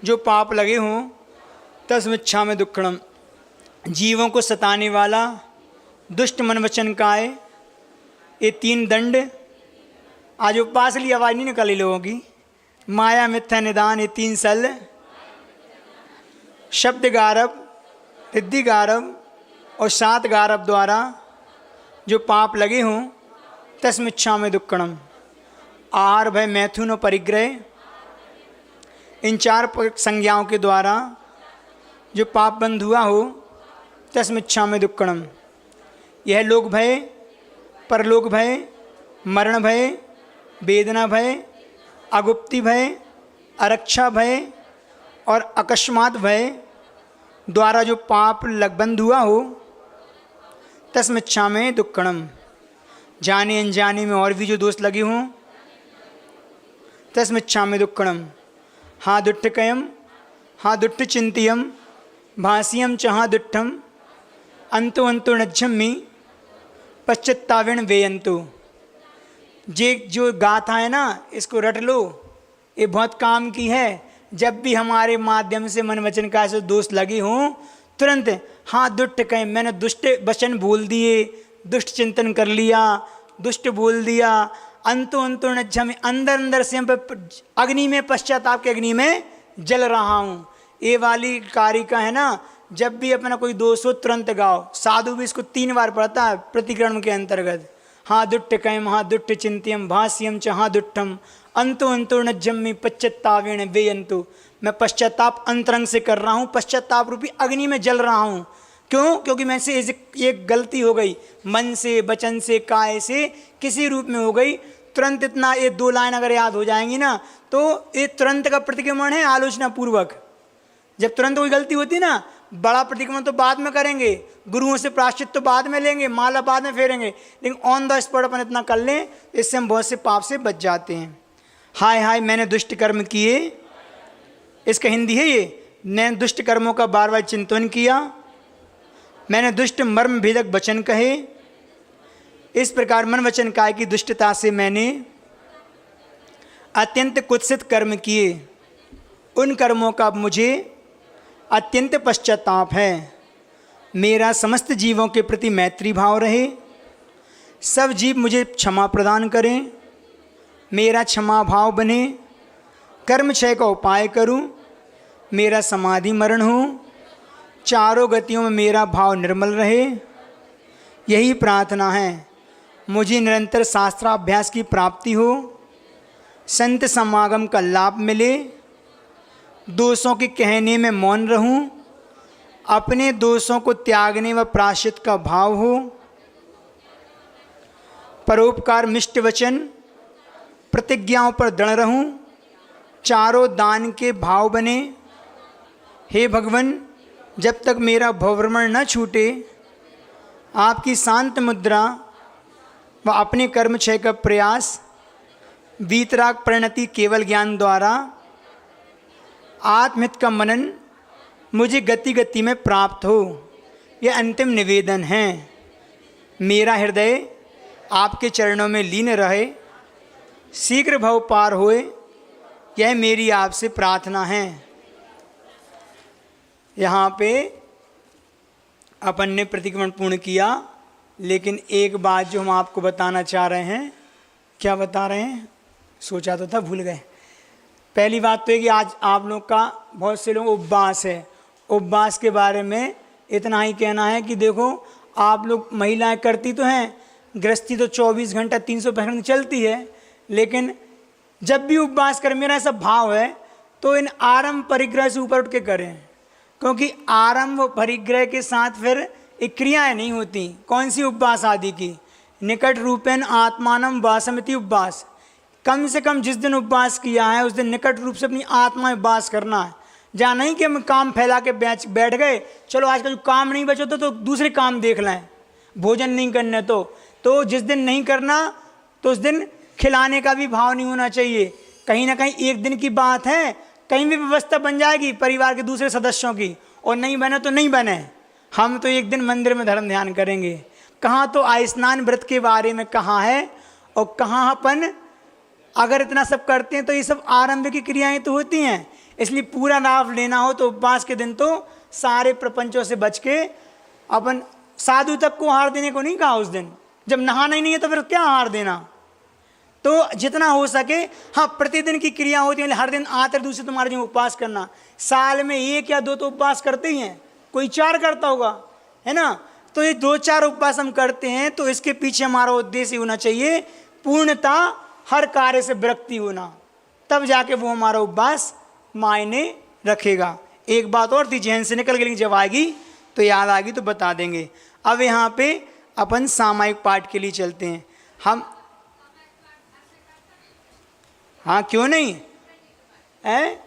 जो पाप लगे हों, तस्मिच्छामि दुक्कड़म। जीवों को सताने वाला दुष्ट मन वचन काय, ये 3 दंड। आज उपवास लिए आवाज़ नहीं निकाली लोगों की। माया, मिथ्या, निदान, ये 3 सल। शब्द गारव, रिद्धि गारव और 7 गारव द्वारा जो पाप लगे हों तस्मिच्छामि दुक्कड़म। आहार भय मैथुन और परिग्रह, इन 4 संज्ञाओं के द्वारा जो पाप बंध हुआ हो तस्मिच्छामि दुक्कड़म। यह लोक भय, परलोक भय, मरण भय, वेदना भय, अगुप्ति भय, अरक्षा भय और अकस्मात भय द्वारा जो पाप बंध हुआ हो तस्मिच्छामि दुक्कड़म। जाने अनजाने में और भी जो दोष लगे हों तस्मिच्छामि दुक्कड़म। हाँ दुट्ठकयम, हाँ दुट्ठ चिंतियम, भाष्यम च हाँ दुट्ठम, अंतो अंतो नज्झम्मि पश्चात्तावेन वेयंतो। ये जो गाथा है ना, इसको रट लो, ये बहुत काम की है। जब भी हमारे माध्यम से मन वचन का ऐसे दोष लगे हों तुरंत हाँ दुष्ट कहें, मैंने दुष्ट वचन बोल दिए, दुष्ट चिंतन कर लिया, दुष्ट बोल दिया, अंतो अंतो नज्झम्मि, अंदर अंदर से हम अग्नि में, पश्चाताप के अग्नि में जल रहा हूँ। ये वाली कारिका है ना, जब भी अपना कोई दोष हो तुरंत गाओ। साधु भी इसको 3 बार पढ़ता है प्रतिक्रमण के अंतर्गत। हाँ दुट्ट कयम, हाँ दुट्ट चिंत्यम, भाष्यम च हाँ दुट्ठम, अंतो अंतो नज्झम्मि पश्चात्तावेन वेयंतो। मैं पश्चाताप अंतरंग से कर रहा हूँ, पश्चाताप रूपी अग्नि में जल रहा हूँ। क्यों? क्योंकि मैं से एक गलती हो गई, मन से, वचन से, काय से, किसी रूप में हो गई। तुरंत इतना ये 2 लाइन अगर याद हो जाएंगी ना तो ये तुरंत का प्रतिक्रमण है आलोचना पूर्वक। जब तुरंत कोई गलती होती है ना, बड़ा प्रतिक्रमण तो बाद में करेंगे, गुरुओं से प्रायश्चित तो बाद में लेंगे, माला बाद में फेरेंगे, लेकिन ऑन द स्पॉट अपन इतना कर लें, इससे हम बहुत से पाप से बच जाते हैं। हाय हाय मैंने दुष्ट कर्म किए, इसका हिंदी है ये, मैंने दुष्ट कर्मों का बार बार चिंतन किया, मैंने दुष्ट मर्म भेदक वचन कहे। इस प्रकार मन वचन काय की दुष्टता से मैंने अत्यंत कुत्सित कर्म किए। उन कर्मों का मुझे अत्यंत पश्चाताप है। मेरा समस्त जीवों के प्रति मैत्री भाव रहे, सब जीव मुझे क्षमा प्रदान करें, मेरा क्षमा भाव बने, कर्म क्षय का उपाय करूं, मेरा समाधि मरण हो, चारों गतियों में मेरा भाव निर्मल रहे। यही प्रार्थना है। मुझे निरंतर शास्त्राभ्यास की प्राप्ति हो, संत समागम का लाभ मिले, दोषों के कहने में मौन रहूं, अपने दोषों को त्यागने व प्रायश्चित का भाव हो, परोपकार मिष्ट वचन प्रतिज्ञाओं पर दृढ़ रहूं, चारों दान के भाव बने। हे भगवान, जब तक मेरा भवभ्रमण न छूटे, आपकी शांत मुद्रा व अपने कर्म क्षय का प्रयास, वीतराग परिणति केवल ज्ञान द्वारा, आत्महित का मनन मुझे गति गति में प्राप्त हो, यह अंतिम निवेदन है। मेरा हृदय आपके चरणों में लीन रहे, शीघ्र भव पार होए, यह मेरी आपसे प्रार्थना है। यहाँ पे अपन ने प्रतिक्रमण पूर्ण किया, लेकिन एक बात जो हम आपको बताना चाह रहे हैं, क्या बता रहे हैं, सोचा तो था भूल गए। पहली बात तो है कि आज आप लोग का बहुत से लोग उपवास है। उपवास के बारे में इतना ही कहना है कि देखो, आप लोग महिलाएं करती तो हैं, गृहस्थी तो 24 घंटा 365 घंटे चलती है, लेकिन जब भी उपवास करें, मेरा ऐसा भाव है, तो इन आरंभ परिग्रह से ऊपर उठ के करें, क्योंकि आरंभ परिग्रह के साथ फिर एक क्रियाएँ नहीं होती। कौन सी उपवास आदि की? निकट रूपेण आत्मानम वासमिति उपवास। कम से कम जिस दिन उपवास किया है उस दिन निकट रूप से अपनी आत्मा में वास करना है। जहाँ नहीं कि हम काम फैला के बैठ गए, चलो आज का जो काम नहीं बचा तो दूसरे काम देख लें, भोजन नहीं करने तो जिस दिन नहीं करना तो उस दिन खिलाने का भी भाव नहीं होना चाहिए। कहीं ना कहीं एक दिन की बात है, कहीं भी व्यवस्था बन जाएगी परिवार के दूसरे सदस्यों की, और नहीं बने तो नहीं बने, हम तो एक दिन मंदिर में धर्म ध्यान करेंगे। कहाँ तो आयस्नान व्रत के बारे में कहाँ है, और कहाँ अपन अगर इतना सब करते हैं तो ये सब आरंभ की क्रियाएं तो होती हैं। इसलिए पूरा लाभ लेना हो तो उपवास के दिन तो सारे प्रपंचों से बच के, अपन साधु तक को आहार देने को नहीं कहा उस दिन। जब नहाना ही नहीं है तो फिर क्या आहार देना? तो जितना हो सके, हाँ प्रतिदिन की क्रिया होती है, हर दिन आतर दूसरे तुम्हारे जो उपवास करना, साल में 1 या 2 तो उपवास करते ही हैं। कोई 4 करता होगा, है ना। तो ये 2-4 उपवास हम करते हैं तो इसके पीछे हमारा उद्देश्य होना चाहिए पूर्णता हर कार्य से विरक्ति होना, तब जाके वो हमारा उपवास मायने रखेगा। एक बात और थी जहन से निकल गई, लेकिन जब आएगी तो याद आ गई तो बता देंगे। अब यहाँ पे अपन सामायिक पाठ के लिए चलते हैं हम। हाँ क्यों नहीं है।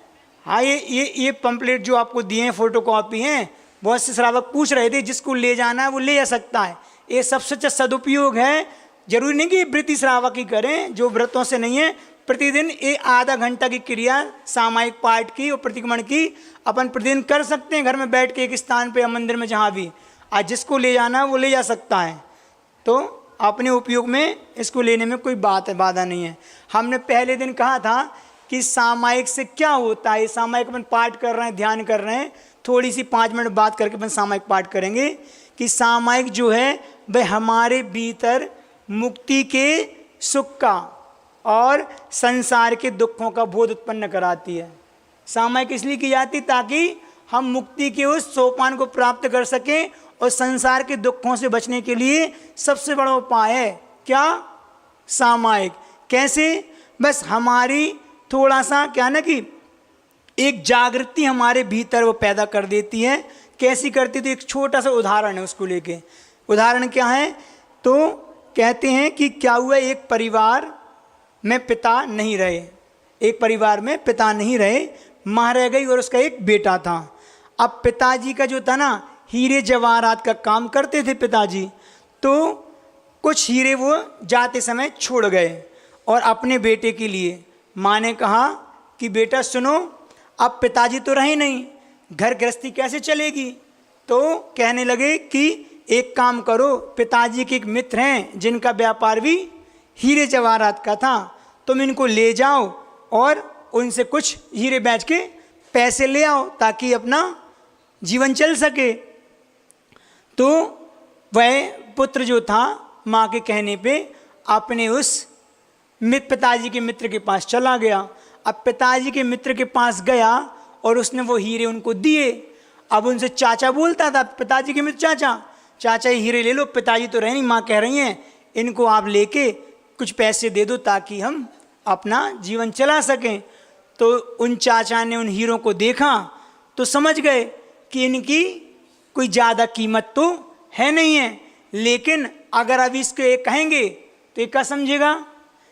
हाँ ये पंपलेट जो आपको दिए हैं फोटो कॉपी हैं, बहुत से श्रावक पूछ रहे थे, जिसको ले जाना है वो ले जा सकता है। ये सबसे अच्छा सदुपयोग है। जरूरी नहीं कि व्रती श्रावक ही करें, जो व्रतों से नहीं है, प्रतिदिन ये आधा घंटा की क्रिया सामायिक पाठ की और प्रतिक्रमण की अपन प्रतिदिन कर सकते हैं घर में बैठ के, एक स्थान पे या मंदिर में जहाँ भी। आज जिसको ले जाना है वो ले जा सकता है, तो अपने उपयोग में इसको लेने में कोई बाधा नहीं है। हमने पहले दिन कहा था कि सामायिक से क्या होता है। सामायिक अपन पाठ कर रहे हैं, ध्यान कर रहे हैं, थोड़ी सी 5 मिनट बात करके अपन सामायिक पाठ करेंगे कि सामायिक जो है वह हमारे भीतर मुक्ति के सुख का और संसार के दुखों का बोध उत्पन्न कराती है। सामायिक इसलिए की जाती ताकि हम मुक्ति के उस सोपान को प्राप्त कर सकें, और संसार के दुखों से बचने के लिए सबसे बड़ा उपाय है क्या, सामायिक। कैसे, बस हमारी थोड़ा सा क्या ना कि एक जागृति हमारे भीतर वो पैदा कर देती है। कैसी करती, तो एक छोटा सा उदाहरण है उसको लेके। उदाहरण क्या है, तो कहते हैं कि क्या हुआ, एक परिवार में पिता नहीं रहे, एक परिवार में पिता नहीं रहे, माँ रह गई और उसका एक बेटा था। अब पिताजी का जो था ना, हीरे जवाहरात का काम करते थे पिताजी, तो कुछ हीरे वो जाते समय छोड़ गए, और अपने बेटे के लिए माँ ने कहा कि बेटा सुनो, अब पिताजी तो रहे नहीं, घर गृहस्थी कैसे चलेगी। तो कहने लगे कि एक काम करो, पिताजी के एक मित्र हैं जिनका व्यापार भी हीरे जवाहरात का था, तुम इनको ले जाओ और उनसे कुछ हीरे बेच के पैसे ले आओ ताकि अपना जीवन चल सके। तो वह पुत्र जो था माँ के कहने पे अपने उस पिताजी के मित्र के पास चला गया। अब पिताजी के मित्र के पास गया और उसने वो हीरे उनको दिए। अब उनसे चाचा बोलता था, पिताजी के मित्र, चाचा ये हीरे ले लो, पिताजी तो रहे नहीं, माँ कह रही हैं इनको आप लेके कुछ पैसे दे दो ताकि हम अपना जीवन चला सकें। तो उन चाचा ने उन हीरों को देखा तो समझ गए कि इनकी कोई ज़्यादा कीमत तो है नहीं है, लेकिन अगर अभी इसको ये कहेंगे तो ये क्या समझेगा,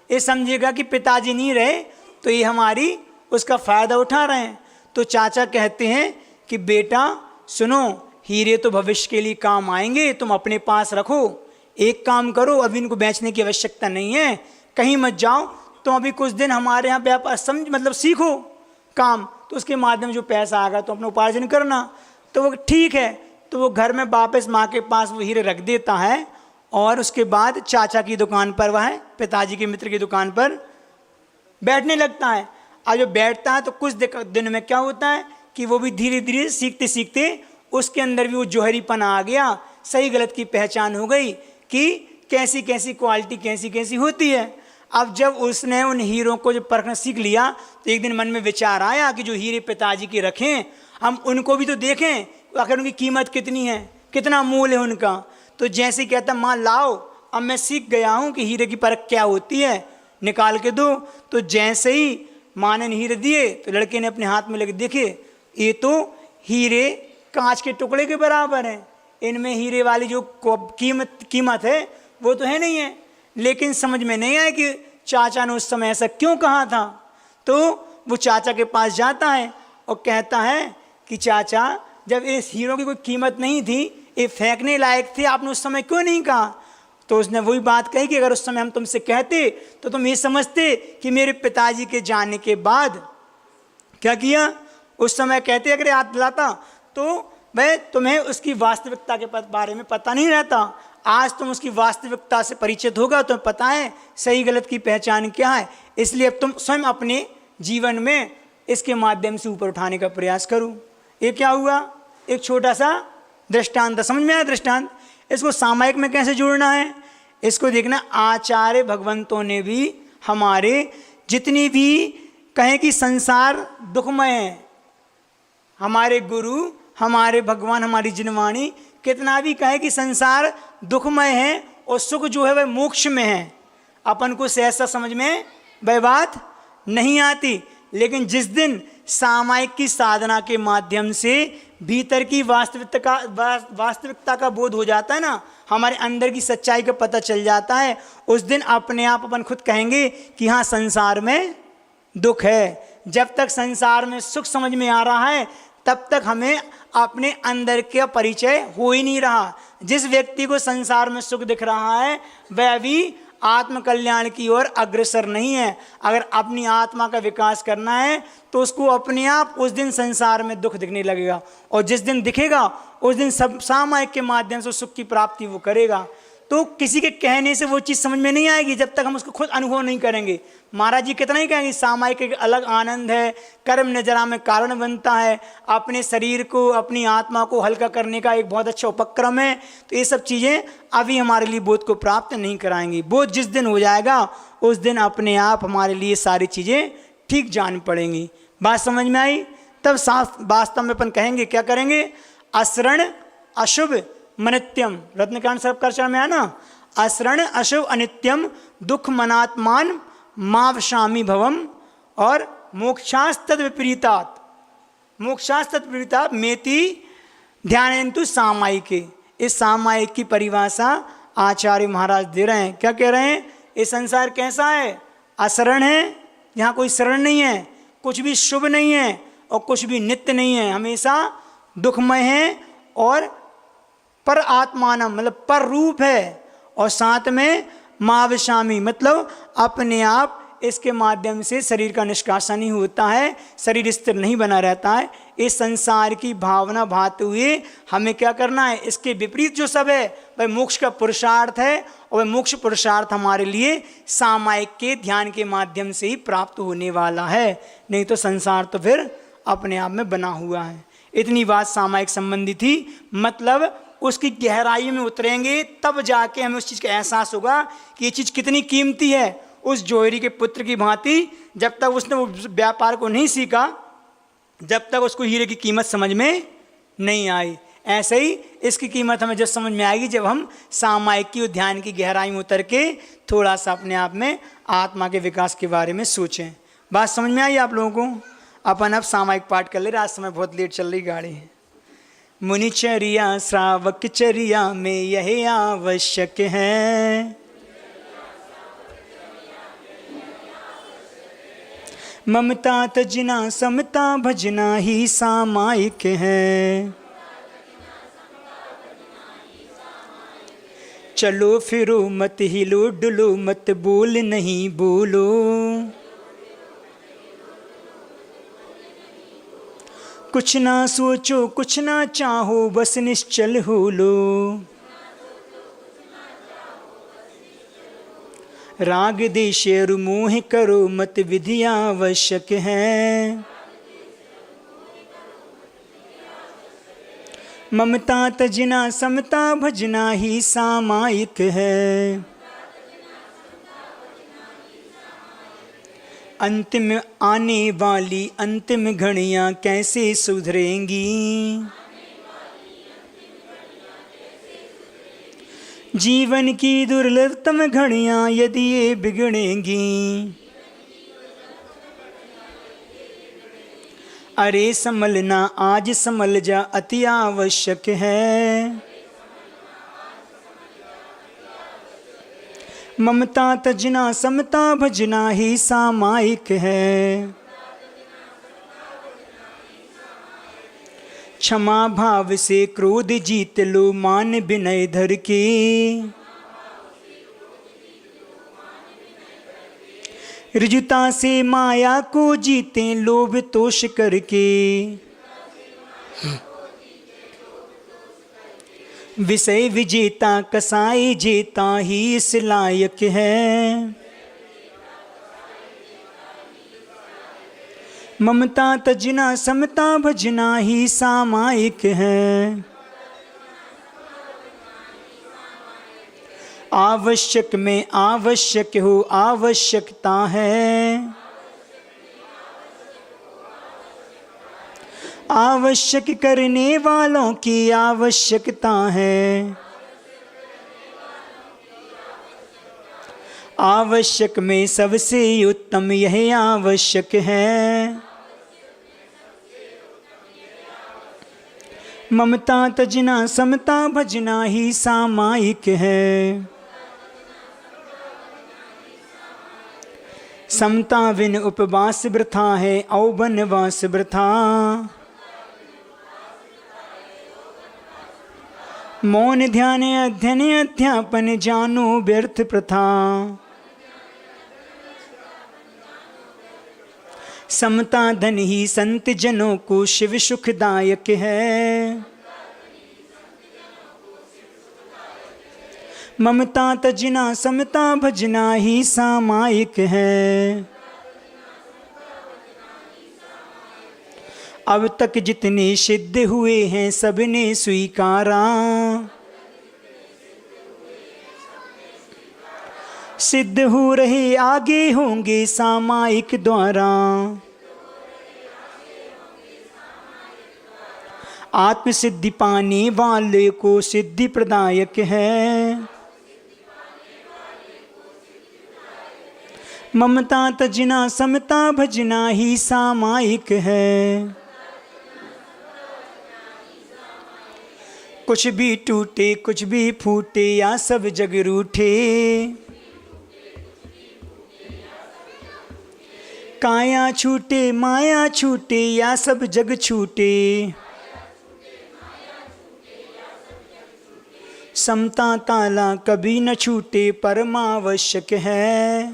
ये समझेगा कि पिताजी नहीं रहे तो ये हमारी उसका फ़ायदा उठा रहे हैं। तो चाचा कहते हैं कि बेटा सुनो, हीरे तो भविष्य के लिए काम आएंगे, तुम अपने पास रखो, एक काम करो, अभी इनको बेचने की आवश्यकता नहीं है, कहीं मत जाओ, तुम अभी कुछ दिन हमारे यहाँ व्यापार मतलब सीखो काम, तो उसके माध्यम जो पैसा आएगा तो अपना उपार्जन करना। तो वो ठीक है, तो वो घर में वापस माँ के पास वो हीरे रख देता है, और उसके बाद चाचा की दुकान पर, वह पिताजी के मित्र की दुकान पर बैठने लगता है। अब जब बैठता है तो कुछ दिन में क्या होता है कि वो भी धीरे धीरे सीखते सीखते उसके अंदर भी वो जौहरीपना आ गया, सही गलत की पहचान हो गई कि कैसी कैसी क्वालिटी कैसी कैसी होती है। अब जब उसने उन हीरों को जब परखना सीख लिया तो एक दिन मन में विचार आया कि जो हीरे पिताजी के रखें हम उनको भी तो देखें, आखिर उनकी कीमत कितनी है, कितना मूल्य है उनका। तो जैसे ही कहता माँ लाओ, अब मैं सीख गया हूँ कि हीरे की परख क्या होती है, निकाल के दो। तो जैसे ही माँ ने हीरे दिए तो लड़के ने अपने हाथ में लेके देखे, ये तो हीरे कांच के टुकड़े के बराबर हैं, इनमें हीरे वाली जो कीमत है वो तो है नहीं है। लेकिन समझ में नहीं आया कि चाचा ने उस समय ऐसा क्यों कहा था। तो वो चाचा के पास जाता है और कहता है कि चाचा, जब इस हीरो की कोई कीमत नहीं थी, ये फेंकने लायक थे, आपने उस समय क्यों नहीं कहा। तो उसने वही बात कही कि अगर उस समय हम तुमसे कहते तो तुम ये समझते कि मेरे पिताजी के जाने के बाद क्या किया। उस समय कहते अगर याद दिलाता तो वह तुम्हें उसकी वास्तविकता के बारे में पता नहीं रहता। आज तुम उसकी वास्तविकता से परिचित होगा, तुम्हें पता है सही गलत की पहचान क्या है, इसलिए अब तुम स्वयं अपने जीवन में इसके माध्यम से ऊपर उठाने का प्रयास करो। ये क्या हुआ, एक छोटा सा दृष्टांत, समझ में आया दृष्टांत। इसको सामायिक में कैसे जोड़ना है, इसको देखना। आचार्य भगवंतों ने भी हमारे जितनी भी कहें कि संसार दुखमय है, हमारे गुरु हमारे भगवान, हमारी जिनवाणी कितना भी कहे कि संसार दुखमय है और सुख जो है वह मोक्ष में है, अपन को सहसा समझ में वह बात नहीं आती। लेकिन जिस दिन सामायिक की साधना के माध्यम से भीतर की वास्तविकता का बोध हो जाता है ना, हमारे अंदर की सच्चाई का पता चल जाता है, उस दिन अपने आप अपन खुद कहेंगे कि हाँ संसार में दुख है। जब तक संसार में सुख समझ में आ रहा है तब तक हमें अपने अंदर का परिचय हो ही नहीं रहा। जिस व्यक्ति को संसार में सुख दिख रहा है वह अभी आत्मकल्याण की ओर अग्रसर नहीं है। अगर अपनी आत्मा का विकास करना है तो उसको अपने आप उस दिन संसार में दुख दिखने लगेगा, और जिस दिन दिखेगा उस दिन सब सामायिक के माध्यम से सुख की प्राप्ति वो करेगा। तो किसी के कहने से वो चीज़ समझ में नहीं आएगी जब तक हम उसको खुद अनुभव नहीं करेंगे। महाराज जी कितना ही कहेंगे सामायिक एक अलग आनंद है, कर्म नजरा में कारण बनता है, अपने शरीर को, अपनी आत्मा को हल्का करने का एक बहुत अच्छा उपक्रम है। तो ये सब चीज़ें अभी हमारे लिए बोध को प्राप्त नहीं कराएंगी। बोध जिस दिन हो जाएगा उस दिन अपने आप हमारे लिए सारी चीज़ें ठीक जान पड़ेंगी। बात समझ में आई? तब वास्तव में अपन कहेंगे, क्या करेंगे? असरण अशुभ मनित्यम, रत्नकांड सर्वकर्षण में है ना, असरण अशुभ अनित्यम दुख मनात्मान मावशामी भवम, और मोक्षास्तद विपरीतात, मोक्षास्तद विपरीतात मेति ध्यानन्तु सामायिके। इस सामायिक की परिभाषा आचार्य महाराज दे रहे हैं। क्या कह रहे हैं? ये संसार कैसा है? असरण है, यहाँ कोई शरण नहीं है, कुछ भी शुभ नहीं है और कुछ भी नित्य नहीं है, हमेशा दुखमय है, और पर आत्मानम मतलब पर रूप है, और साथ में मावशामी मतलब अपने आप इसके माध्यम से शरीर का निष्कासन ही होता है, शरीर स्थिर नहीं बना रहता है। इस संसार की भावना भाते हुए हमें क्या करना है? इसके विपरीत जो सब है वह मोक्ष का पुरुषार्थ है, और वह मोक्ष पुरुषार्थ हमारे लिए सामायिक के ध्यान के माध्यम से ही प्राप्त होने वाला है, नहीं तो संसार तो फिर अपने आप में बना हुआ है। इतनी बात सामायिक संबंधी थी। मतलब उसकी गहराई में उतरेंगे तब जाके हमें उस चीज़ का एहसास होगा कि ये चीज़ कितनी कीमती है। उस जोहरी के पुत्र की भांति जब तक उसने वो व्यापार को नहीं सीखा, जब तक उसको हीरे की कीमत समझ में नहीं आई, ऐसे ही इसकी कीमत हमें जब समझ में आएगी जब हम सामायिक की ध्यान की गहराई में उतर के थोड़ा सा अपने आप में आत्मा के विकास के बारे में सोचें। बात समझ में आई आप लोगों को? अपन अब सामायिक पाठ कर ले रहे, आज समय बहुत लेट चल रही गाड़ी है। मुनिचर्या श्रावक चर्या में यह आवश्यक है, ममता तजना समता भजना ही सामायिक है। चलो फिरो मत हिलो डुलो मत बोल नहीं बोलो, कुछ ना सोचो कुछ ना चाहो बस निश्चल हो लो। राग देश मोह करो मत विधि आवश्यक है, ममता तजना समता भजना ही सामायिक है। अंतिम आने वाली अंतिम घड़ियां कैसे सुधरेंगी, जीवन की दुर्लभतम घड़ियां यदि ये बिगड़ेंगी। अरे संभलना आज संभल जा अति आवश्यक है, ममता तजना समता भजना ही सामायिक है। क्षमा भाव से क्रोध जीत लो मान विनय धर के, ऋजुता से माया को जीते लोभ तोष करके। विषय विजेता कसाई जेता ही इस लायक है, ममता तजना समता भजना ही सामायिक है। आवश्यक में आवश्यक हो आवश्यकता है, आवश्यक करने वालों की आवश्यकता है। आवश्यक में सबसे उत्तम यह आवश्यक है। ममता तजना समता भजना ही सामायिक है। समता बिन उपवास वृथा है औ बनवास वृथा। मौन ध्यान अध्ययन अध्यापन जानो व्यर्थ प्रथा। समता धन ही संत जनों को शिव सुखदायक है। ममता तजना समता भजना ही सामायिक है। अब तक जितने सिद्ध हुए हैं सबने स्वीकारा। सिद्ध हो रहे आगे होंगे सामायिक द्वारा। आत्म सिद्धि पाने वाले को सिद्धि प्रदायक है। ममता तजना समता भजना ही सामायिक है। कुछ भी टूटे कुछ भी फूटे या सब जग रूठे। काया छूटे माया छूटे या सब जग छूटे। समता ताला कभी न छूटे परमावश्यक है।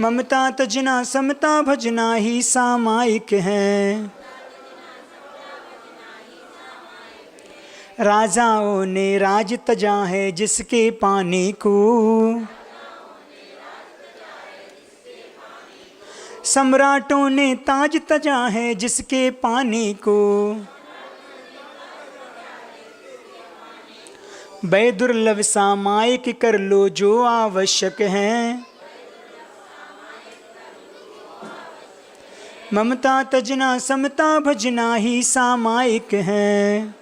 ममता तजना समता भजना ही सामायिक है। राजाओं ने राज तजा है जिसके पाने को। सम्राटों ने ताज तजा है जिसके पाने को। बै दुर्लभ सामायिक कर लो जो आवश्यक है। ममता तजना समता भजना ही सामायिक है।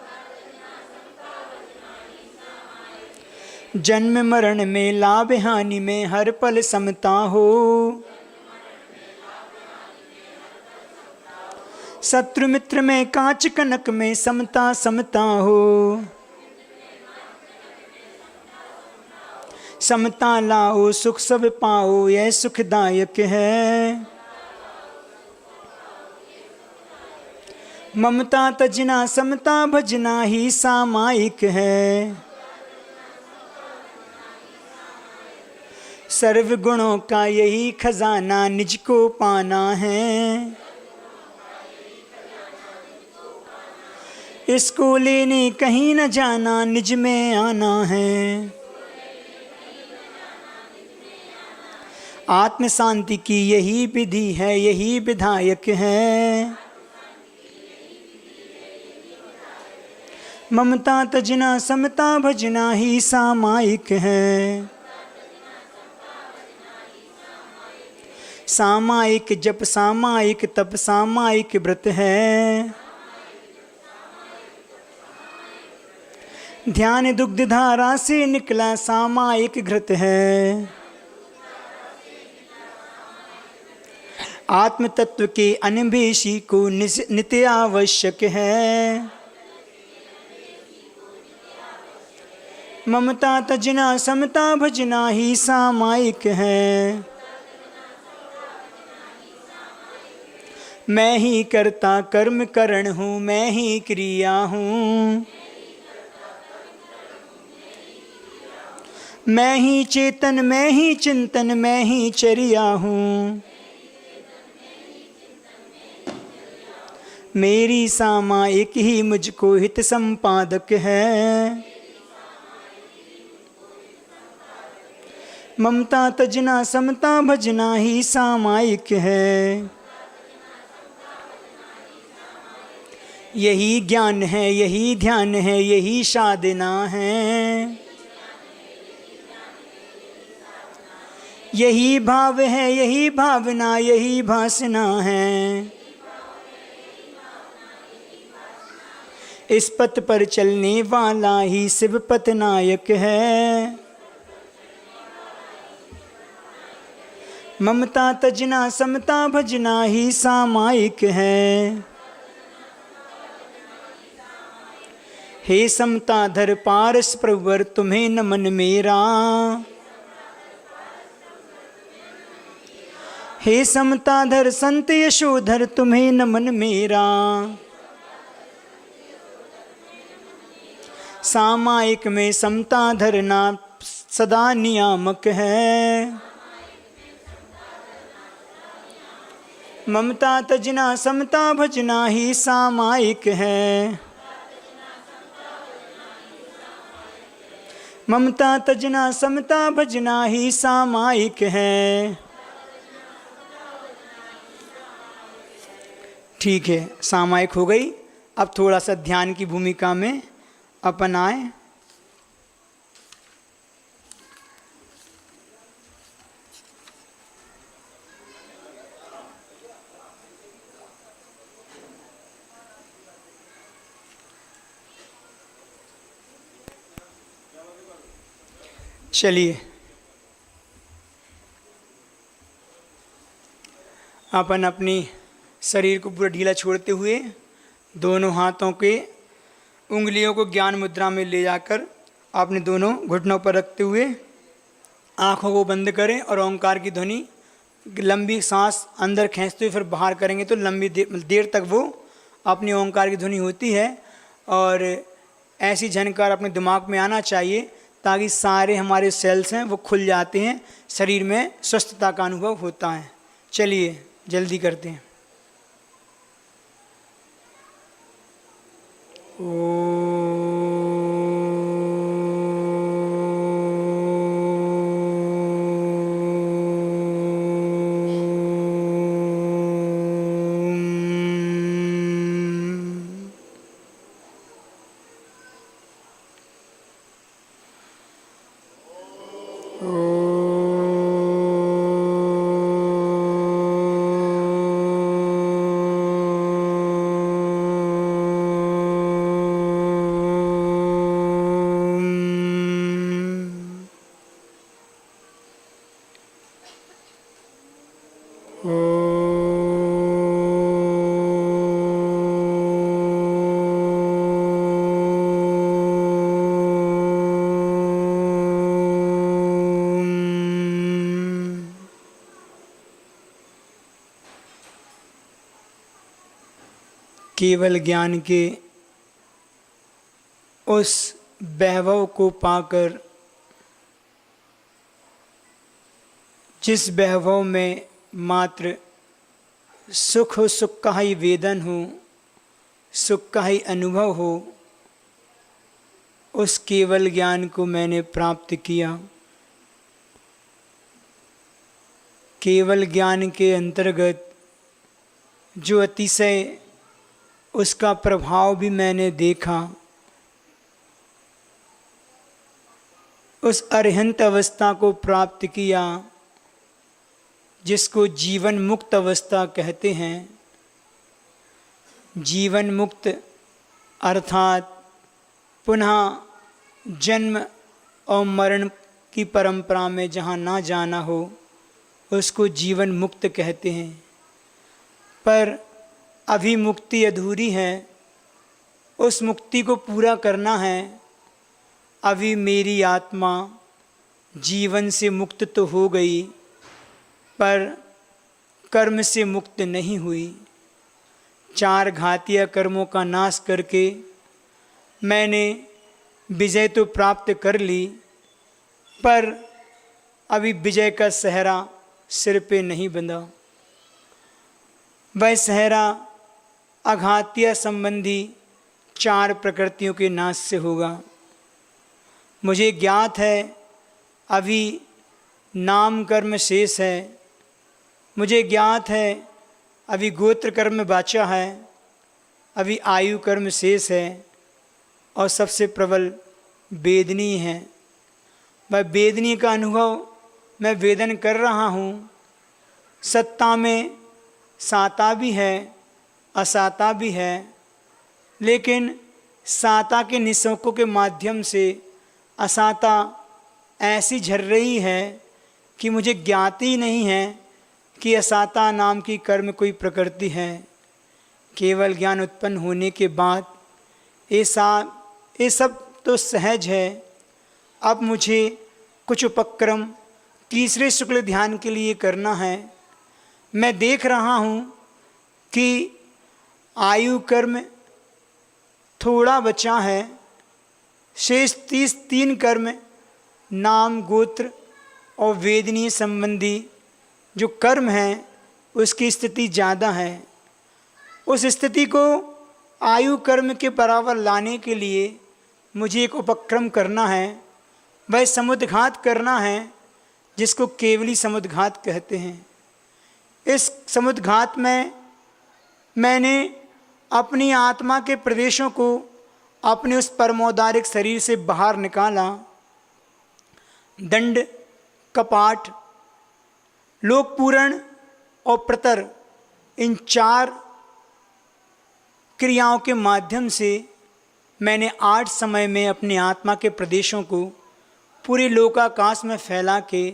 जन्म मरण में लाभ हानि में हर पल समता हो। शत्रु मित्र में कांच कनक में समता समता हो। समता लाओ सुख सब पाओ यह सुखदायक है। ममता तजना समता भजना ही सामायिक है। सर्व गुणों का यही खजाना निज को पाना है। इसको लेने कहीं न जाना निज में आना है। आत्म शांति की यही विधि है यही विधायक है। ममता तजना समता भजना ही सामायिक है। सामायिक जप सामायिक तप सामायिक व्रत है। ध्यान दुग्ध धारा से निकला सामायिक घृत है। आत्म तत्व के अन्वेषी को नित्य आवश्यक है। ममता तजना समता भजना ही सामायिक है। मैं ही कर्ता कर्म करण हूँ मैं ही क्रिया हूँ। मैं ही चेतन मैं ही चिंतन मैं ही चर्या हूँ। मेरी सामायिक ही मुझको हित संपादक है। ममता तजना समता भजना ही सामायिक है। यही ज्ञान है यही ध्यान है यही साधना है। यही भाव है, यही भावना, यही भासना है। इस पथ पर चलने वाला ही शिव पथ नायक है। ममता तजना समता भजना ही सामायिक है। हे समता धर पारस प्रवर तुम्हें नमन मेरा। हे समता धर संत यशोधर तुम्हें नमन मेरा। सामायिक में समता धरना सदा नियामक है। ममता तजना समता भजना ही सामायिक है। ममता तजना समता भजना ही सामायिक है। ठीक है, सामायिक हो गई। अब थोड़ा सा ध्यान की भूमिका में अपन आए। चलिए अपन अपनी शरीर को पूरा ढीला छोड़ते हुए दोनों हाथों के उंगलियों को ज्ञान मुद्रा में ले जाकर अपने दोनों घुटनों पर रखते हुए आँखों को बंद करें और ओंकार की ध्वनि लंबी सांस अंदर खींचते हुए फिर बाहर करेंगे तो लंबी देर तक वो अपनी ओंकार की ध्वनि होती है। और ऐसी झनकार अपने दिमाग में आना चाहिए ताकि सारे हमारे सेल्स हैं वो खुल जाते हैं, शरीर में स्वस्थता का अनुभव होता है। चलिए जल्दी करते हैं। केवल ज्ञान के उस वैभव को पाकर जिस वैभव में मात्र सुख हो, सुख का ही वेदन हो, सुख का ही अनुभव हो, उस केवल ज्ञान को मैंने प्राप्त किया। केवल ज्ञान के अंतर्गत जो अतिशय उसका प्रभाव भी मैंने देखा, उस अरिहंत अवस्था को प्राप्त किया जिसको जीवन मुक्त अवस्था कहते हैं। जीवन मुक्त अर्थात पुनः जन्म और मरण की परंपरा में जहाँ ना जाना हो उसको जीवन मुक्त कहते हैं। पर अभी मुक्ति अधूरी है, उस मुक्ति को पूरा करना है। अभी मेरी आत्मा जीवन से मुक्त तो हो गई पर कर्म से मुक्त नहीं हुई। 4 घातीय कर्मों का नाश करके मैंने विजय तो प्राप्त कर ली, पर अभी विजय का सहरा सिर पे नहीं बंधा। वह सहरा अघातीय संबंधी 4 प्रकृतियों के नाश से होगा। मुझे ज्ञात है अभी नाम कर्म शेष है, मुझे ज्ञात है अभी गोत्र कर्म बाचा है, अभी आयु कर्म शेष है और सबसे प्रबल वेदनी है। वह वेदनी का अनुभव मैं वेदन कर रहा हूँ, सत्ता में साता भी है, असाता भी है, लेकिन साता के निशोकों के माध्यम से असाता ऐसी झर रही है कि मुझे ज्ञात ही नहीं है कि असाता नाम की कर्म कोई प्रकृति है। केवल ज्ञान उत्पन्न होने के बाद ये सब तो सहज है। अब मुझे कुछ उपक्रम तीसरे शुक्ल ध्यान के लिए करना है। मैं देख रहा हूँ कि आयु कर्म थोड़ा बचा है, शेष 33 कर्म नाम गोत्र और वेदनीय संबंधी जो कर्म हैं उसकी स्थिति ज़्यादा है। उस स्थिति को आयु कर्म के बराबर लाने के लिए मुझे एक उपक्रम करना है, वह समुद्घात करना है, जिसको केवली समुद्घात कहते हैं। इस समुद्घात में मैंने अपनी आत्मा के प्रदेशों को अपने उस परमोदारिक शरीर से बाहर निकाला। दंड, कपाट, लोकपूरण और प्रतर, इन 4 क्रियाओं के माध्यम से मैंने 8 समय में अपनी आत्मा के प्रदेशों को पूरे लोकाकाश में फैला के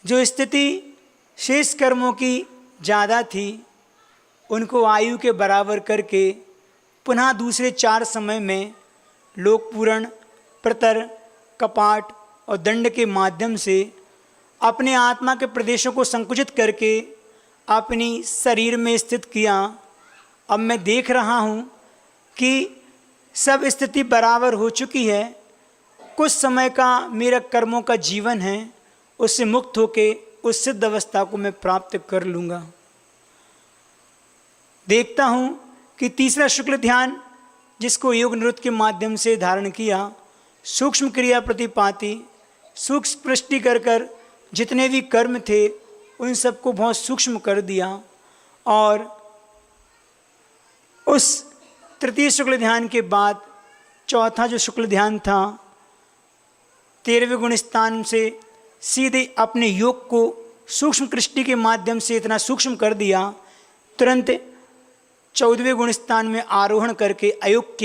जो स्थिति शेष कर्मों की ज़्यादा थी उनको आयु के बराबर करके पुनः दूसरे 4 समय में लोकपूरण, प्रतर, कपाट और दंड के माध्यम से अपने आत्मा के प्रदेशों को संकुचित करके अपनी शरीर में स्थित किया। अब मैं देख रहा हूँ कि सब स्थिति बराबर हो चुकी है। कुछ समय का मेरा कर्मों का जीवन है, उससे मुक्त होके उस सिद्ध अवस्था को मैं प्राप्त कर लूँगा। देखता हूँ कि तीसरा शुक्ल ध्यान, जिसको योग निरुद्ध के माध्यम से धारण किया, सूक्ष्म क्रिया प्रतिपाती, सूक्ष्म पृष्टि कर जितने भी कर्म थे उन सबको बहुत सूक्ष्म कर दिया। और उस तृतीय शुक्ल ध्यान के बाद चौथा जो शुक्ल ध्यान था, 13वें गुण स्थान से सीधे अपने योग को सूक्ष्म दृष्टि के माध्यम से इतना सूक्ष्म कर दिया, तुरंत 14वें गुण स्थान में आरोहण करके अयोग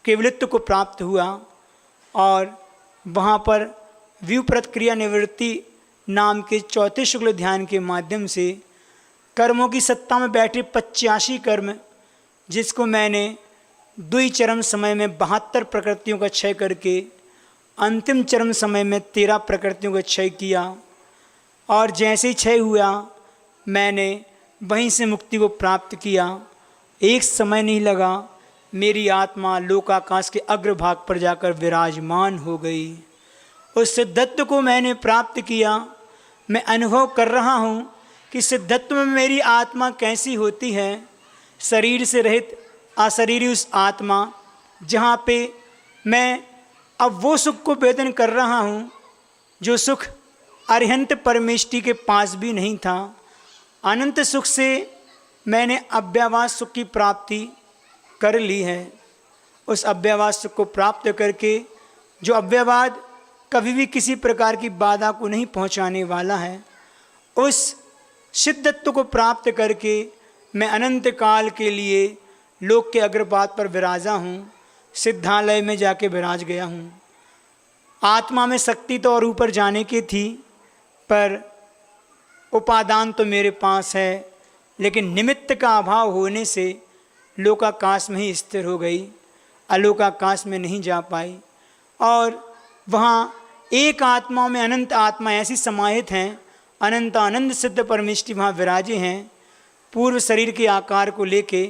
केवलित्व को प्राप्त हुआ। और वहाँ पर व्युप्रत क्रिया निवृत्ति नाम के चौथे शुक्ल ध्यान के माध्यम से कर्मों की सत्ता में बैठे 85 कर्म, जिसको मैंने द्वि चरम समय में 72 प्रकृतियों का क्षय करके अंतिम चरम समय में 13 प्रकृतियों का क्षय किया। और जैसे ही क्षय हुआ मैंने वहीं से मुक्ति को प्राप्त किया। एक समय नहीं लगा, मेरी आत्मा लोकाकाश के अग्रभाग पर जाकर विराजमान हो गई। उस सिद्धत्व को मैंने प्राप्त किया। मैं अनुभव कर रहा हूँ कि सिद्धत्व में मेरी आत्मा कैसी होती है। शरीर से रहित अशरीरी उस आत्मा, जहाँ पे मैं अब वो सुख को वेदन कर रहा हूँ जो सुख अरिहंत परमेष्टि के पास भी नहीं था। अनंत सुख से मैंने अव्ययवाद सुख की प्राप्ति कर ली है। उस अव्ययवाद सुख को प्राप्त करके, जो अव्ययवाद कभी भी किसी प्रकार की बाधा को नहीं पहुंचाने वाला है, उस सिद्धत्व को प्राप्त करके मैं अनंत काल के लिए लोक के अग्रपात पर विराजा हूँ। सिद्धालय में जाके विराज गया हूँ। आत्मा में शक्ति तो और ऊपर जाने की थी, पर उपादान तो मेरे पास है, लेकिन निमित्त का अभाव होने से लोकाकाश में ही स्थिर हो गई, अलोकाकाश में नहीं जा पाई। और वहाँ एक आत्मा में अनंत आत्मा ऐसी समाहित हैं, अनंत आनंद सिद्ध परमेष्टि वहाँ विराजे हैं। पूर्व शरीर के आकार को लेके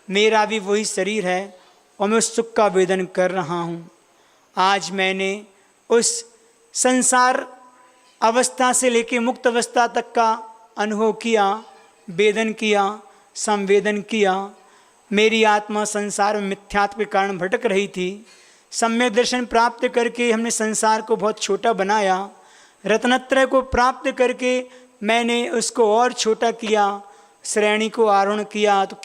मेरा भी वही शरीर है और मैं उस सुख का वेदन कर रहा हूँ। आज मैंने उस संसार अवस्था से लेके मुक्त अवस्था तक का अनुभव किया, वेदन किया, संवेदन किया। मेरी आत्मा संसार में मिथ्यात्व के कारण भटक रही थी। सम्यक दर्शन प्राप्त करके हमने संसार को बहुत छोटा बनाया। रत्नत्रय को प्राप्त करके मैंने उसको और छोटा किया, श्रेणी को आरोहण किया, तो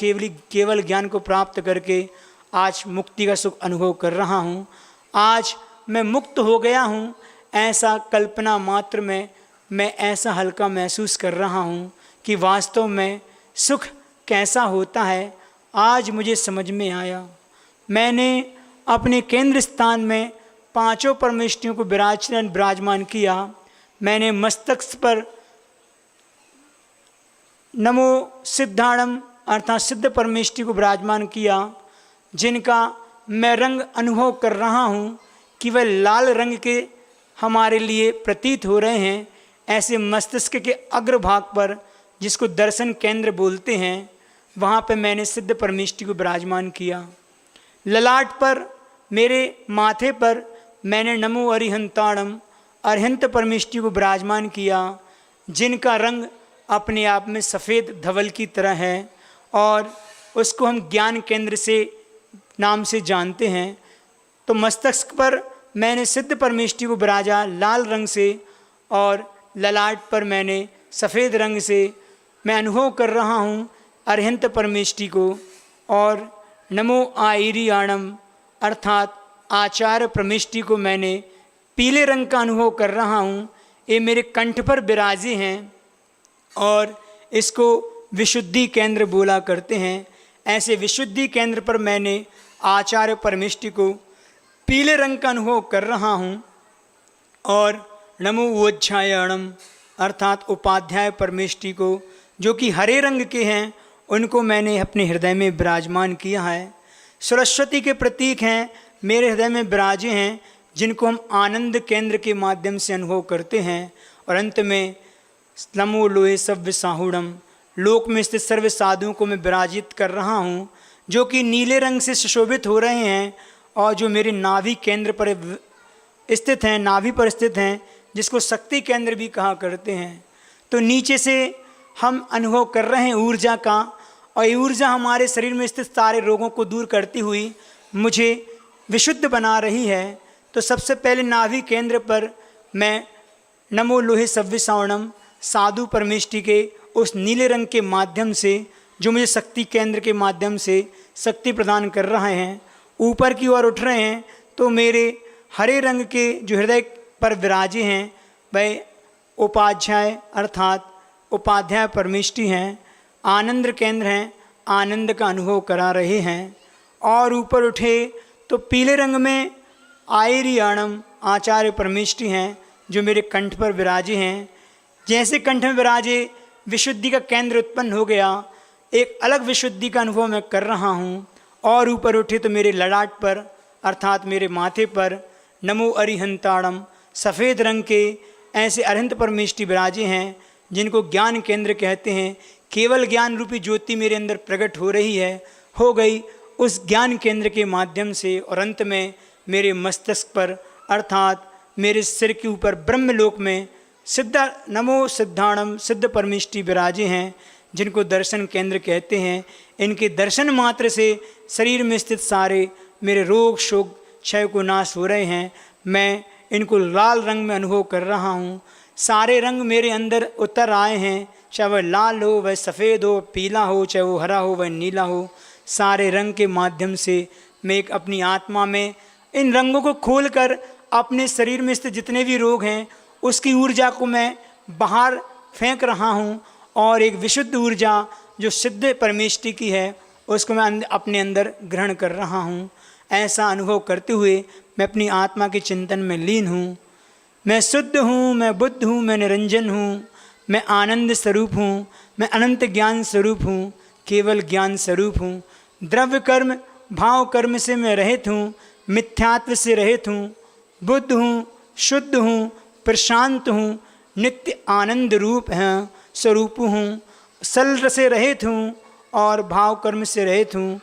केवल ज्ञान को प्राप्त करके आज मुक्ति का सुख अनुभव कर रहा हूँ। आज मैं मुक्त हो गया हूँ। ऐसा कल्पना मात्र में मैं ऐसा हल्का महसूस कर रहा हूँ कि वास्तव में सुख कैसा होता है आज मुझे समझ में आया। मैंने अपने केंद्र स्थान में पांचों परमेष्टियों को विराजमान किया। मैंने मस्तक पर नमो सिद्धाणम अर्थात सिद्ध परमेष्टि को विराजमान किया, जिनका मैं रंग अनुभव कर रहा हूँ कि वह लाल रंग के हमारे लिए प्रतीत हो रहे हैं। ऐसे मस्तिष्क के अग्रभाग पर, जिसको दर्शन केंद्र बोलते हैं, वहाँ पर मैंने सिद्ध परमेष्टि को विराजमान किया। ललाट पर, मेरे माथे पर मैंने नमो अरिहंताणम अरिहंत परमेष्टि को विराजमान किया, जिनका रंग अपने आप में सफ़ेद धवल की तरह है और उसको हम ज्ञान केंद्र से नाम से जानते हैं। तो मस्तक पर मैंने सिद्ध परमेष्टि को विराजा लाल रंग से और ललाट पर मैंने सफ़ेद रंग से मैं अनुभव कर रहा हूँ अरिहंत परमेष्टि को। और नमो आईरियाणम अर्थात आचार्य परमेष्टि को मैंने पीले रंग का अनुभव कर रहा हूँ। ये मेरे कंठ पर विराजे हैं और इसको विशुद्धि केंद्र बोला करते हैं। ऐसे विशुद्धि केंद्र पर मैंने आचार्य परमेष्टि को पीले रंग का अनुभव कर रहा हूँ। और नमो वोज्झायणम अर्थात उपाध्याय परमेष्टि को, जो कि हरे रंग के हैं, उनको मैंने अपने हृदय में विराजमान किया है। सरस्वती के प्रतीक हैं, मेरे हृदय में विराजे हैं, जिनको हम आनंद केंद्र के माध्यम से अनुभव करते हैं। और अंत में नमो लोहे सव्य साहुणम, लोक में स्थित सर्व साधुओं को मैं विराजित कर रहा हूँ, जो कि नीले रंग से सुशोभित हो रहे हैं और जो मेरे नाभि केंद्र पर स्थित हैं, नाभि पर स्थित हैं, जिसको शक्ति केंद्र भी कहा करते हैं। तो नीचे से हम अनुभव कर रहे हैं ऊर्जा का, और ये ऊर्जा हमारे शरीर में स्थित सारे रोगों को दूर करती हुई मुझे विशुद्ध बना रही है। तो सबसे पहले नाभि केंद्र पर मैं नमो लोहे सव्य सावणम साधु परमेष्टि के उस नीले रंग के माध्यम से, जो मुझे शक्ति केंद्र के माध्यम से शक्ति प्रदान कर रहे हैं, ऊपर की ओर उठ रहे हैं। तो मेरे हरे रंग के जो हृदय पर विराजे हैं वह उपाध्याय अर्थात उपाध्याय परमेष्टि हैं, आनंद केंद्र हैं, आनंद का अनुभव करा रहे हैं। और ऊपर उठे तो पीले रंग में आयरियाणम आचार्य परमेष्टि हैं, जो मेरे कंठ पर विराजे हैं। जैसे कंठ में विराजे विशुद्धि का केंद्र उत्पन्न हो गया, एक अलग विशुद्धि का अनुभव मैं कर रहा हूँ। और ऊपर उठे तो मेरे ललाट पर अर्थात मेरे माथे पर नमो अरिहंताणम सफ़ेद रंग के ऐसे अरिहंत परमेष्टि विराजे हैं, जिनको ज्ञान केंद्र कहते हैं। केवल ज्ञान रूपी ज्योति मेरे अंदर प्रकट हो रही है, हो गई उस ज्ञान केंद्र के माध्यम से। और अंत में मेरे मस्तिष्क पर अर्थात मेरे सिर के ऊपर ब्रह्मलोक में सिद्ध नमो सिद्धाणम सिद्ध परमेष्टि विराजे हैं, जिनको दर्शन केंद्र कहते हैं। इनके दर्शन मात्र से शरीर में स्थित सारे मेरे रोग शोक क्षय को नाश हो रहे हैं। मैं इनको लाल रंग में अनुभव कर रहा हूँ। सारे रंग मेरे अंदर उतर आए हैं, चाहे वह लाल हो, वह सफ़ेद हो, पीला हो, चाहे वो हरा हो, वह नीला हो। सारे रंग के माध्यम से मैं एक अपनी आत्मा में इन रंगों को खोलकर अपने शरीर में स्थित जितने भी रोग हैं उसकी ऊर्जा को मैं बाहर फेंक रहा हूँ। और एक विशुद्ध ऊर्जा जो सिद्ध परमेष्टि की है उसको मैं अपने अंदर ग्रहण कर रहा हूँ। ऐसा अनुभव करते हुए मैं अपनी आत्मा के चिंतन में लीन हूँ। मैं शुद्ध हूँ, मैं बुद्ध हूँ, मैं निरंजन हूँ, मैं आनंद स्वरूप हूँ, मैं अनंत ज्ञान स्वरूप हूँ, केवल ज्ञान स्वरूप हूँ। द्रव्य कर्म भाव कर्म से मैं रहित हूँ, मिथ्यात्व से रहित हूँ, बुद्ध हूँ, शुद्ध हूँ, प्रशांत हूँ, नित्य आनंद रूप हैं स्वरूप हूँ, सल से रहित हूँ और भाव कर्म से रहित हूँ,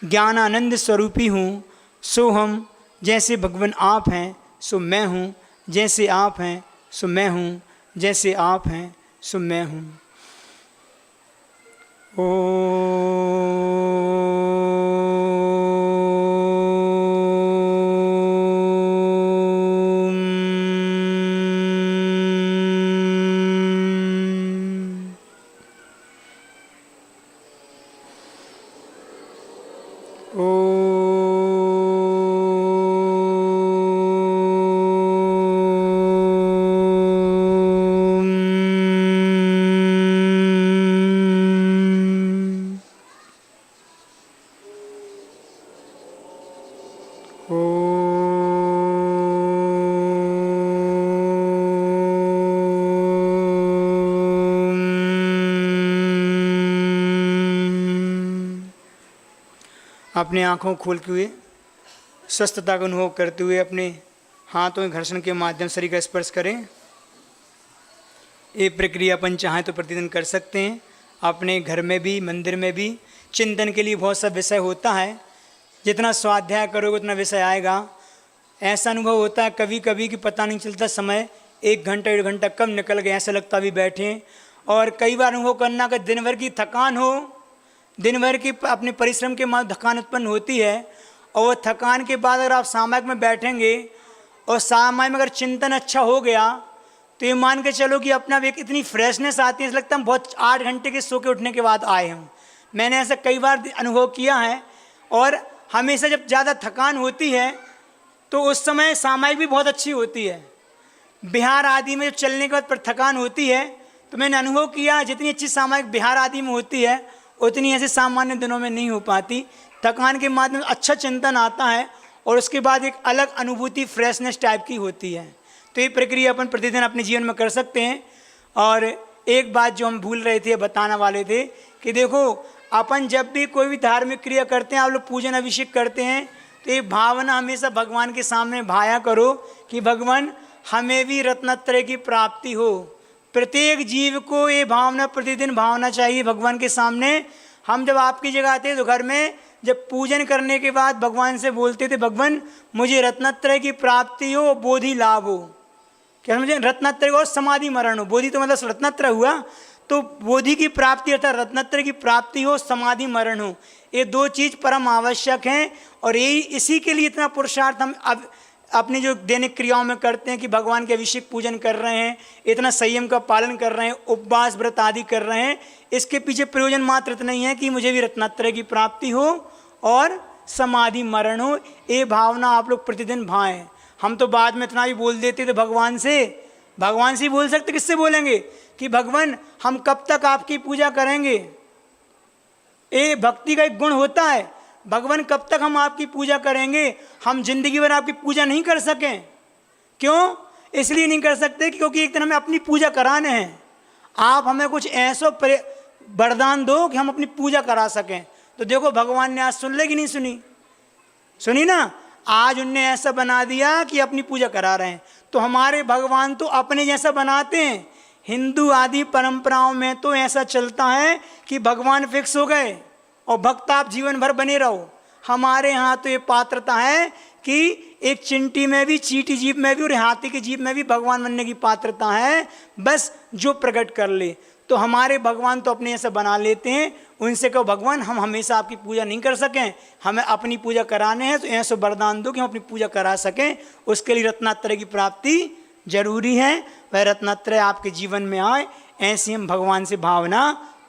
ज्ञान आनंद स्वरूपी हूँ। सो हम जैसे भगवान आप हैं सो मैं हूँ, जैसे आप हैं सो मैं हूँ, जैसे आप हैं सो मैं हूँ। ओ अपने आँखों खोल के हुए स्वस्थता का अनुभव करते हुए अपने हाथों के घर्षण के माध्यम शरीर का स्पर्श करें। ये प्रक्रिया अपन चाहें तो प्रतिदिन कर सकते हैं, अपने घर में भी मंदिर में भी। चिंतन के लिए बहुत सा विषय होता है, जितना स्वाध्याय करोगे उतना विषय आएगा। ऐसा अनुभव होता है कभी कभी कि पता नहीं चलता समय 1 घंटा 1.5 घंटा कब निकल गया, ऐसा लगता भी बैठे। और कई बार अनुभव करना कि दिन भर की थकान हो, दिन भर की अपने परिश्रम के माध्यम थकान उत्पन्न होती है, और वो थकान के बाद अगर आप सामायिक में बैठेंगे और सामायिक में अगर चिंतन अच्छा हो गया तो ये मान के चलो कि अपना एक इतनी फ्रेशनेस आती है, ऐसा लगता है हम बहुत 8 घंटे के सो के उठने के बाद आए हम। मैंने ऐसा कई बार अनुभव किया है। और हमेशा जब ज़्यादा थकान होती है तो उस समय सामायिक भी बहुत अच्छी होती है। बिहार आदि में जब चलने के बाद पर थकान होती है तो मैंने अनुभव किया जितनी अच्छी सामायिक बिहार आदि में होती है उतनी ऐसे सामान्य दिनों में नहीं हो पाती। थकान के माध्यम से अच्छा चिंतन आता है और उसके बाद एक अलग अनुभूति फ्रेशनेस टाइप की होती है। तो ये प्रक्रिया अपन प्रतिदिन अपने जीवन में कर सकते हैं। और एक बात जो हम भूल रहे थे, बताना वाले थे कि देखो अपन जब भी कोई भी धार्मिक क्रिया करते हैं, आप लोग पूजन अभिषेक करते हैं, तो ये भावना हमेशा भगवान के सामने भाया करो कि भगवान हमें भी रत्नत्रय की प्राप्ति हो। प्रत्येक जीव को ये भावना प्रतिदिन भावना चाहिए भगवान के सामने। हम जब आपकी जगह आते तो घर में जब पूजन करने के बाद भगवान से बोलते थे, भगवान मुझे रत्नत्रय की प्राप्ति हो, बोधि लाभ हो। क्या मुझे रत्नत्रय और समाधि मरण हो। बोधि तो मतलब रत्नत्रय हुआ, तो बोधि की प्राप्ति अर्थात रत्नत्रय की प्राप्ति हो, समाधि मरण हो। ये 2 चीज़ परम आवश्यक हैं। और यही इसी के लिए इतना पुरुषार्थ हम अब अपनी जो दैनिक क्रियाओं में करते हैं कि भगवान के अभिषेक पूजन कर रहे हैं, इतना संयम का पालन कर रहे हैं, उपवास व्रत आदि कर रहे हैं। इसके पीछे प्रयोजन मात्र इतना ही है कि मुझे भी रत्नत्रय की प्राप्ति हो और समाधि मरण हो। ये भावना आप लोग प्रतिदिन भाएं। हम तो बाद में इतना भी बोल देते थे भगवान से ही बोल सकते, किससे बोलेंगे कि भगवान हम कब तक आपकी पूजा करेंगे। ये भक्ति का एक गुण होता है, भगवान कब तक हम आपकी पूजा करेंगे। हम जिंदगी भर आपकी पूजा नहीं कर सकें। क्यों? इसलिए नहीं कर सकते क्योंकि एक दिन हमें अपनी पूजा कराने हैं। आप हमें कुछ ऐसा वरदान दो कि हम अपनी पूजा करा सकें। तो देखो भगवान ने आज सुन ले कि नहीं सुनी? सुनी ना। आज उनने ऐसा बना दिया कि अपनी पूजा करा रहे हैं। तो हमारे भगवान तो अपने जैसा बनाते हैं। हिंदू आदि परंपराओं में तो ऐसा चलता है कि भगवान फिक्स हो गए और भक्त आप जीवन भर बने रहो। हमारे यहाँ तो ये पात्रता है कि एक चिंटी में भी, चींटी जीभ में भी और हाथी की जीभ में भी भगवान बनने की पात्रता है, बस जो प्रकट कर ले। तो हमारे भगवान तो अपने ऐसा बना लेते हैं। उनसे कहो भगवान हम हमेशा आपकी पूजा नहीं कर सकें, हमें अपनी पूजा कराने हैं, तो ऐसा वरदान दो कि हम अपनी पूजा करा सकें। उसके लिए रत्नात्रय की प्राप्ति जरूरी है। वह रत्नात्रय आपके जीवन में आए, ऐसी हम भगवान से भावना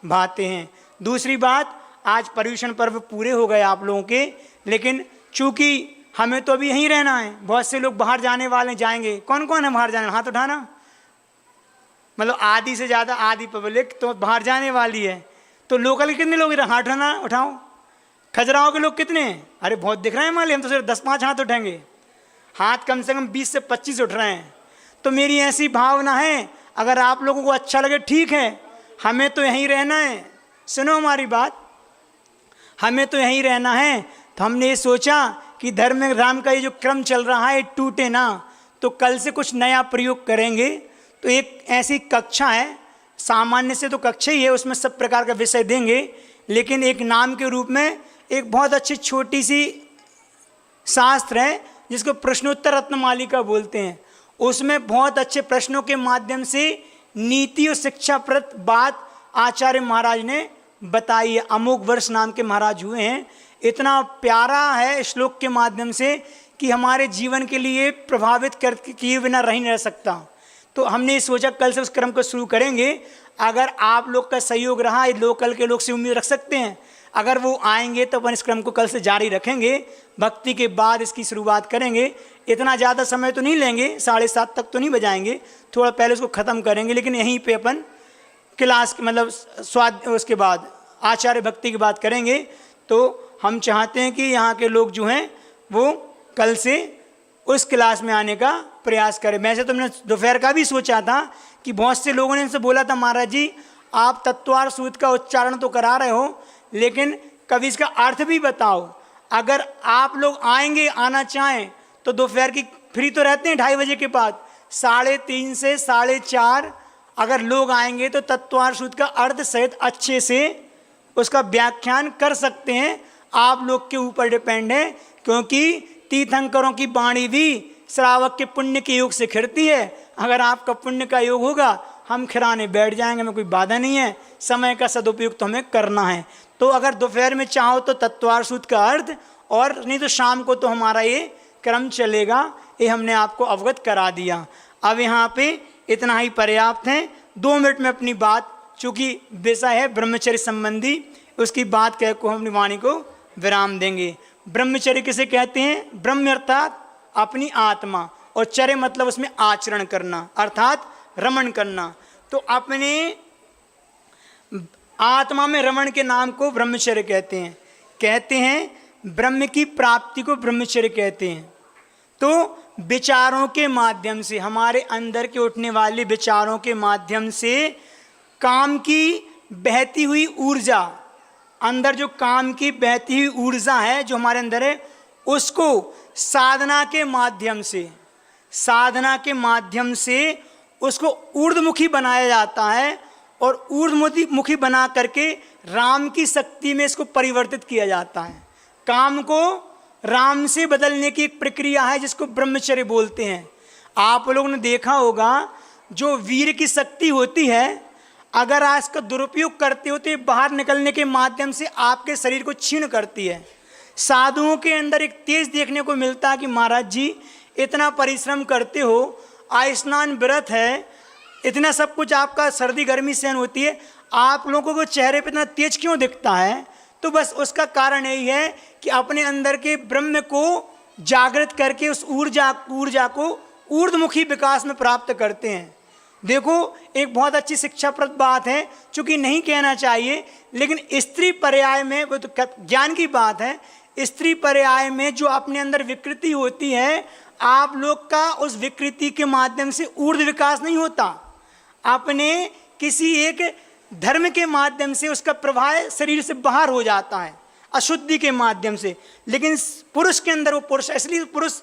भाते हैं। दूसरी बात, आज पर्युषण पर्व पूरे हो गए आप लोगों के, लेकिन चूंकि हमें तो अभी यहीं रहना है। बहुत से लोग बाहर जाने वाले जाएंगे। कौन कौन है बाहर जाने? हाथ उठाना। मतलब आधी से ज़्यादा, आधी पब्लिक तो बाहर जाने वाली है। तो लोकल के कितने लोग? हाथ उठाओ। खजुराहो के लोग कितने हैं? अरे बहुत दिख रहे हैं माली, हम तो सिर्फ 10-5 हाथ उठाएंगे। हाथ कम से कम 20 से 25 उठ रहे हैं। तो मेरी ऐसी भावना है, अगर आप लोगों को अच्छा लगे ठीक है, हमें तो यहीं रहना है। सुनो हमारी बात, हमें तो यहीं रहना है। तो हमने ये सोचा कि धर्म में राम का ये जो क्रम चल रहा है टूटे ना, तो कल से कुछ नया प्रयोग करेंगे। तो एक ऐसी कक्षा है, सामान्य से तो कक्षा ही है, उसमें सब प्रकार का विषय देंगे, लेकिन एक नाम के रूप में एक बहुत अच्छी छोटी सी शास्त्र है जिसको प्रश्नोत्तर रत्नमालिका बोलते हैं। उसमें बहुत अच्छे प्रश्नों के माध्यम से नीति और शिक्षाप्रद बात आचार्य महाराज ने बताई है। अमोघ वर्ष नाम के महाराज हुए हैं। इतना प्यारा है श्लोक के माध्यम से कि हमारे जीवन के लिए प्रभावित कर किए बिना रह नहीं रह सकता। तो हमने सोचा कल से उस क्रम को शुरू करेंगे। अगर आप लोग का सहयोग रहा, लोकल के लोग से उम्मीद रख सकते हैं, अगर वो आएंगे तो अपन इस क्रम को कल से जारी रखेंगे। भक्ति के बाद इसकी शुरुआत करेंगे। इतना ज़्यादा समय तो नहीं लेंगे, 7:30 तक तो नहीं बजाएंगे, थोड़ा पहले उसको ख़त्म करेंगे। लेकिन यहीं पे अपन क्लास मतलब स्वाद उसके बाद आचार्य भक्ति की बात करेंगे। तो हम चाहते हैं कि यहाँ के लोग जो हैं वो कल से उस क्लास में आने का प्रयास करें। वैसे तो मैंने दोपहर का भी सोचा था कि बहुत से लोगों ने इनसे बोला था, महाराज जी आप तत्वार सूत्र का उच्चारण तो करा रहे हो, लेकिन कभी इसका अर्थ भी बताओ। अगर आप लोग आएंगे, आना चाहें तो दोपहर की फ्री तो रहते हैं 2:30 बजे के बाद, 3:30 से 4:30 अगर लोग आएंगे तो तत्वार्थ सूत्र का अर्थ सहित अच्छे से उसका व्याख्यान कर सकते हैं। आप लोग के ऊपर डिपेंड है, क्योंकि तीर्थंकरों की वाणी भी श्रावक के पुण्य के योग से खिरती है। अगर आपका पुण्य का योग होगा हम खिराने बैठ जाएंगे, हमें कोई बाधा नहीं है। समय का सदुपयोग तो हमें करना है। तो अगर दोपहर में चाहो तो तत्वार्थ सूत्र का अर्थ, और नहीं तो शाम को तो हमारा ये क्रम चलेगा। ये हमने आपको अवगत करा दिया। अब यहाँ पे इतना ही पर्याप्त है। 2 मिनट में अपनी बात, चूँकि विषय है ब्रह्मचर्य संबंधी, उसकी बात कह को हम अपनी वाणी को विराम देंगे। ब्रह्मचर्य किसे कहते हैं? ब्रह्म अर्थात अपनी आत्मा, और चर्य मतलब उसमें आचरण करना अर्थात रमण करना। तो अपने आत्मा में रमण के नाम को ब्रह्मचर्य कहते हैं। कहते हैं ब्रह्म की प्राप्ति को ब्रह्मचर्य कहते हैं। तो विचारों के माध्यम से, हमारे अंदर के उठने वाले विचारों के माध्यम से काम की बहती हुई ऊर्जा, अंदर जो काम की बहती हुई ऊर्जा है जो हमारे अंदर है, उसको साधना के माध्यम से, साधना के माध्यम से उसको ऊर्ध्वमुखी बनाया जाता है, और ऊर्ध्वमुखी बना करके राम की शक्ति में इसको परिवर्तित किया जाता है। काम को राम से बदलने की एक प्रक्रिया है जिसको ब्रह्मचर्य बोलते हैं। आप लोगों ने देखा होगा जो वीर की शक्ति होती है, अगर आज का दुरुपयोग करते हो तो ये बाहर निकलने के माध्यम से आपके शरीर को छीन करती है। साधुओं के अंदर एक तेज देखने को मिलता है कि महाराज जी इतना परिश्रम करते हो, आयुष्मान व्रत है, इतना सब कुछ आपका सर्दी गर्मी सहन होती है, आप लोगों को चेहरे पे इतना तेज क्यों दिखता है? तो बस उसका कारण यही है कि अपने अंदर के ब्रह्म को जागृत करके उस ऊर्जा को ऊर्ध्वमुखी विकास में प्राप्त करते हैं। देखो एक बहुत अच्छी शिक्षाप्रद बात है, चूँकि नहीं कहना चाहिए, लेकिन स्त्री पर्याय में, वो तो ज्ञान की बात है, स्त्री पर्याय में जो अपने अंदर विकृति होती है, आप लोग का उस विकृति के माध्यम से ऊर्ध्व विकास नहीं होता, अपने किसी एक धर्म के माध्यम से उसका प्रवाह शरीर से बाहर हो जाता है, अशुद्धि के माध्यम से। लेकिन पुरुष के अंदर वो पुरुष, इसलिए पुरुष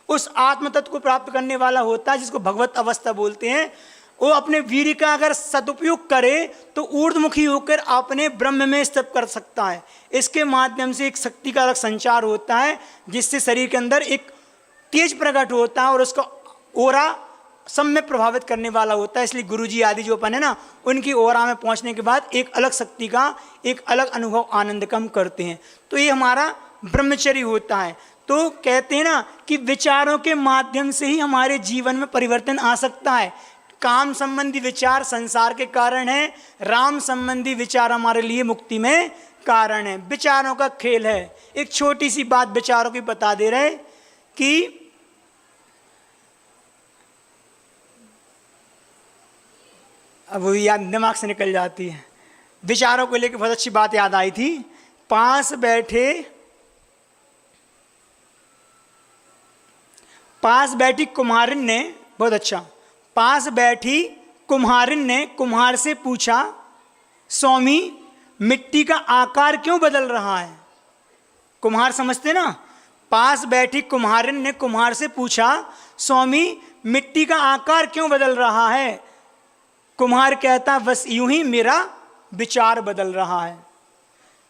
उस आत्म तत्व को प्राप्त करने वाला होता है जिसको भगवत अवस्था बोलते हैं। वो अपने वीर्य का अगर सदुपयोग करे तो ऊर्ध्वमुखी होकर अपने ब्रह्म में स्थित कर सकता है। इसके माध्यम से एक शक्ति का अलग संचार होता है जिससे शरीर के अंदर एक तेज प्रकट होता है और उसका ओरा सब में प्रभावित करने वाला होता है। इसलिए गुरुजी आदि जो अपन है ना, उनकी ओरा में पहुंचने के बाद एक अलग शक्ति का एक अलग अनुभव आनंद का हम करते हैं। तो ये हमारा ब्रह्मचर्य होता है। तो कहते हैं ना कि विचारों के माध्यम से ही हमारे जीवन में परिवर्तन आ सकता है। काम संबंधी विचार संसार के कारण है, राम संबंधी विचार हमारे लिए मुक्ति में कारण है। विचारों का खेल है। एक छोटी सी बात विचारों की बता दे रहे कि अब वो याद दिमाग से निकल जाती है। विचारों को लेकर बहुत अच्छी बात याद आई थी। पास बैठी कुम्हारिन ने, बहुत अच्छा, पास बैठी कुम्हारिन ने कुम्हार से पूछा, स्वामी मिट्टी का आकार क्यों बदल रहा है? कुम्हार समझते ना। पास बैठी कुम्हारिन ने कुम्हार से पूछा, स्वामी मिट्टी का आकार क्यों बदल रहा है? कुम्हार कहता, बस यूं ही मेरा विचार बदल रहा है,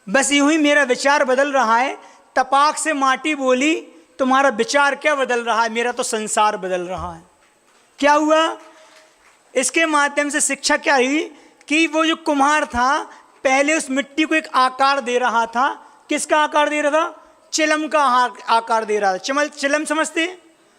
बस यूं ही मेरा विचार बदल रहा है। तपाक से माटी बोली, तुम्हारा विचार क्या बदल रहा है? मेरा तो संसार बदल रहा है। क्या हुआ? इसके माध्यम से शिक्षा क्या हुई कि वो जो कुम्हार था पहले उस मिट्टी को एक आकार दे रहा था। किसका आकार दे रहा था? चिलम का आकार दे रहा था। चिलम समझते,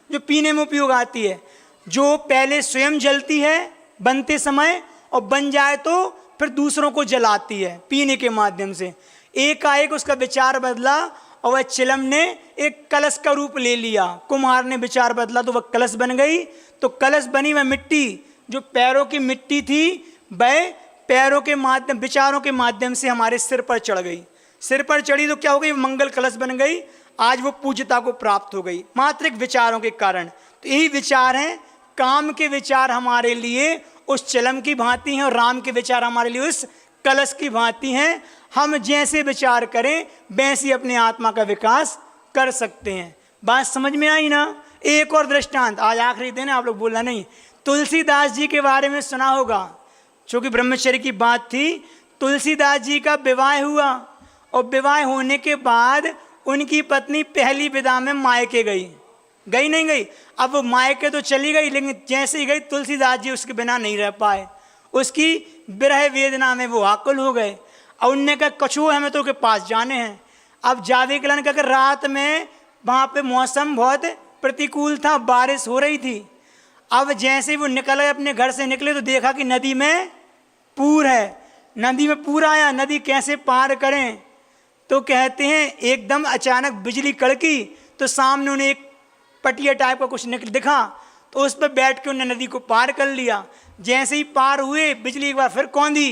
जो पीने में उपयोग आती है, जो पहले स्वयं जलती है बनते समय और बन जाए तो फिर दूसरों को जलाती है पीने के माध्यम से। एकाएक उसका विचार बदला और वह चिलम ने एक कलश का रूप ले लिया। कुम्हार ने विचार बदला तो वह कलश बन गई। तो कलश बनी वह मिट्टी, जो पैरों की मिट्टी थी, वह पैरों के माध्यम, विचारों के माध्यम से हमारे सिर पर चढ़ गई। सिर पर चढ़ी तो क्या हो गई? मंगल कलश बन गई। आज वो पूज्यता को प्राप्त हो गई मात्र एक विचारों के कारण। तो यही विचार हैं। काम के विचार हमारे लिए उस चिलम की भांति हैं और राम के विचार हमारे लिए उस कलश की भांति हैं। हम जैसे विचार करें वैसे अपने आत्मा का विकास कर सकते हैं। बात समझ में आई ना? एक और दृष्टांत, आज आखिरी दिन है, आप लोग बोलना नहीं। तुलसीदास जी के बारे में सुना होगा, चूँकि ब्रह्मचर्य की बात थी। तुलसीदास जी का विवाह हुआ और विवाह होने के बाद उनकी पत्नी पहली विदा में मायके गई नहीं गई। अब वो मायके तो चली गई, लेकिन जैसे ही गई तुलसीदास जी उसके बिना नहीं रह पाए। उसकी विरह वेदना में वो आकुल हो गए और उनने कहा कछुओ हमें तो के पास जाने हैं। अब जावे के लिए कहकर रात में वहाँ पे मौसम बहुत प्रतिकूल था, बारिश हो रही थी। अब जैसे वो निकल गए, अपने घर से निकले तो देखा कि नदी में पूर है। नदी में पूर आया, नदी कैसे पार करें? तो कहते हैं एकदम अचानक बिजली कड़की तो सामने उन्हें एक पटिया टाइप का कुछ दिखा, तो उस पर बैठ के उन्हें नदी को पार कर लिया। जैसे ही पार हुए बिजली एक बार फिर कौंधी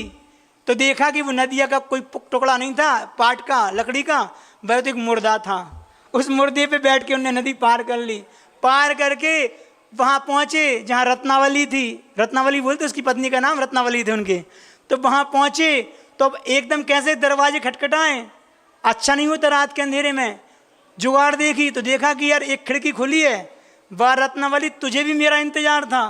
तो देखा कि वो नदिया का कोई टुकड़ा नहीं था, पाट का, लकड़ी का, वह तो एक मुर्दा था। उस मुर्दे पे बैठ के उन्हें नदी पार कर ली। पार करके वहाँ पहुँचे जहाँ रत्नावली थी। रत्नावली बोलते उसकी पत्नी का नाम रत्नावली थे उनके। तो वहाँ पहुँचे तो अब एकदम कैसे दरवाजे खटखटाएं, अच्छा नहीं होता रात के अंधेरे में। जुगाड़ देखी तो देखा कि यार एक खिड़की खुली है। वाह रत्नावली, तुझे भी मेरा इंतजार था।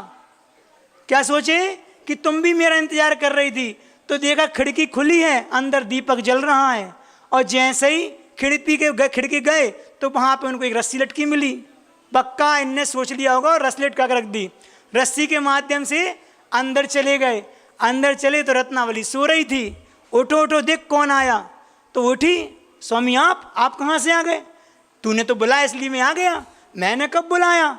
क्या सोचे कि तुम भी मेरा इंतजार कर रही थी। तो देखा खिड़की खुली है, अंदर दीपक जल रहा है। और जैसे ही खिड़की गए तो वहाँ पे उनको एक रस्सी लटकी मिली। पक्का इनने सोच लिया होगा और रस्सी लटका कर रख दी। रस्सी के माध्यम से अंदर चले गए। अंदर चले तो रत्नावली सो रही थी। उठो उठो देख कौन आया। तो उठी, स्वामी आप कहाँ से आ गए? तूने तो बुलाया इसलिए मैं आ गया। मैंने कब बुलाया?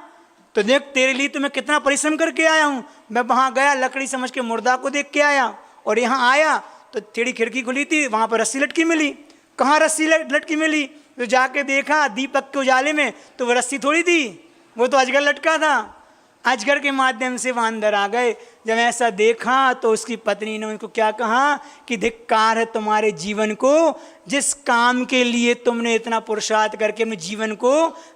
तो देख तेरे लिए तो मैं कितना परिश्रम करके आया हूँ। मैं वहाँ गया, लकड़ी समझ के मुर्दा को देख के आया और यहाँ आया तो तेरी खिड़की खुली थी, वहाँ पर रस्सी लटकी मिली। कहाँ रस्सी लटकी मिली? तो जाके देखा दीपक के उजाले में, तो वो रस्सी थोड़ी थी, वो तो अजगर लटका था। अजगर के माध्यम से वहाँ अंदर आ गए। जब ऐसा देखा तो उसकी पत्नी ने उनको क्या कहा कि धिक्कार है तुम्हारे जीवन को, जिस काम के लिए तुमने इतना पुरुषार्थ करके अपने जीवन को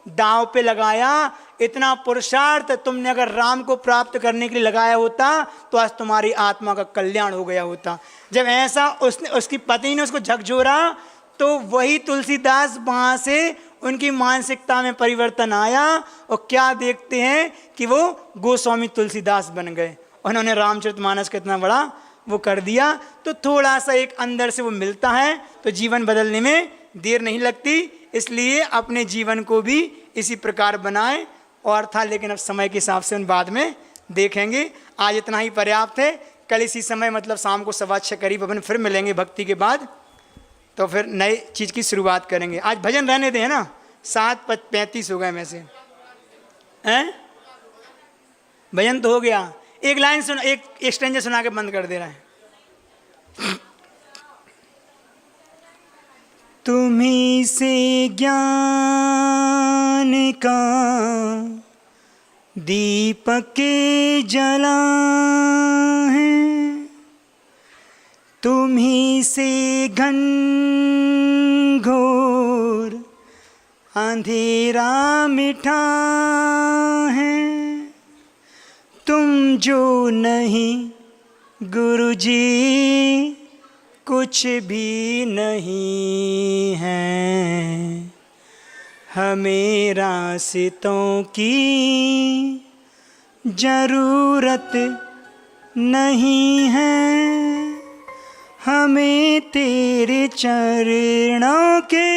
दांव पे लगाया। इतना पुरुषार्थ तुमने अगर राम को प्राप्त करने के लिए लगाया होता तो आज तुम्हारी आत्मा का कल्याण हो गया होता। जब ऐसा उसकी पत्नी ने उसको झकझोरा तो वही तुलसीदास वहाँ से उनकी मानसिकता में परिवर्तन आया और क्या देखते हैं कि वो गोस्वामी तुलसीदास बन गए। उन्होंने रामचरितमानस का इतना बड़ा वो कर दिया। तो थोड़ा सा एक अंदर से वो मिलता है तो जीवन बदलने में देर नहीं लगती। इसलिए अपने जीवन को भी इसी प्रकार बनाएं। और था लेकिन अब समय के हिसाब से उन बाद में देखेंगे। आज इतना ही पर्याप्त है। कल इसी समय मतलब शाम को 6:15 करीब अपन फिर मिलेंगे भक्ति के बाद, तो फिर नई चीज़ की शुरुआत करेंगे। आज भजन रहने दें, है ना? 7:35 हो गए में से हैं। भजन तो हो गया। एक लाइन सुना, एक स्ट्रेंजर सुना के बंद कर दे रहा है। तुम्ही से ज्ञान का दीपक जला है, तुम्ही से घनघोर अंधेरा मिटा है। तुम जो नहीं गुरुजी कुछ भी नहीं है। हमें रास्तों की जरूरत नहीं है, हमें तेरे चरणों के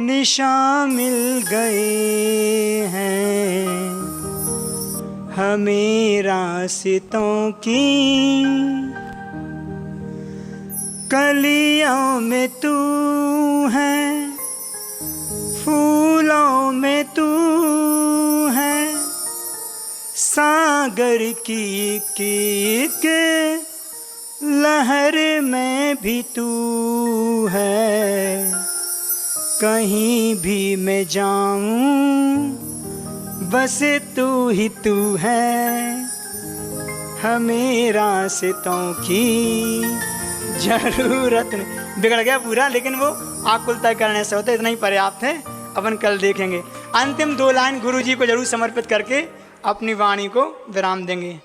निशान मिल गए हैं। हमें रास्तों की कलियों में तू है, फूलों में तू है, सागर की एक लहर में भी तू है। कहीं भी मैं जाऊं बस तू ही तू है। हमें रास्तों की जरूरत नहीं। बिगड़ गया पूरा, लेकिन वो आकुलता करने से होता है। इतना ही पर्याप्त है। अपन कल देखेंगे। अंतिम 2 लाइन गुरु जी को जरूर समर्पित करके अपनी वाणी को विराम देंगे।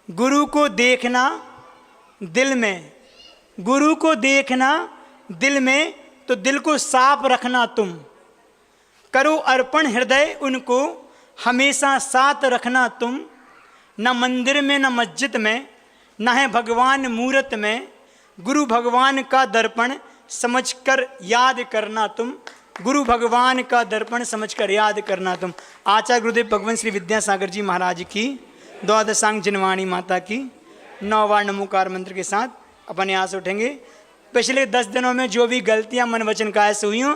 गुरु को देखना दिल में, गुरु को देखना दिल में, तो दिल को साफ रखना तुम। करो अर्पण हृदय उनको, हमेशा साथ रखना तुम। न मंदिर में न मस्जिद में, न है भगवान मूरत में, गुरु भगवान का दर्पण समझकर याद करना तुम। गुरु भगवान का दर्पण समझकर याद करना तुम। आचार्य गुरुदेव भगवान श्री विद्यासागर जी महाराज की, द्वादशांग जिनवाणी माता की 9 बार नमोकार मंत्र के साथ अपन यहाँ से उठेंगे। पिछले 10 दिनों में जो भी गलतियां मन वचन काया से हुई हों,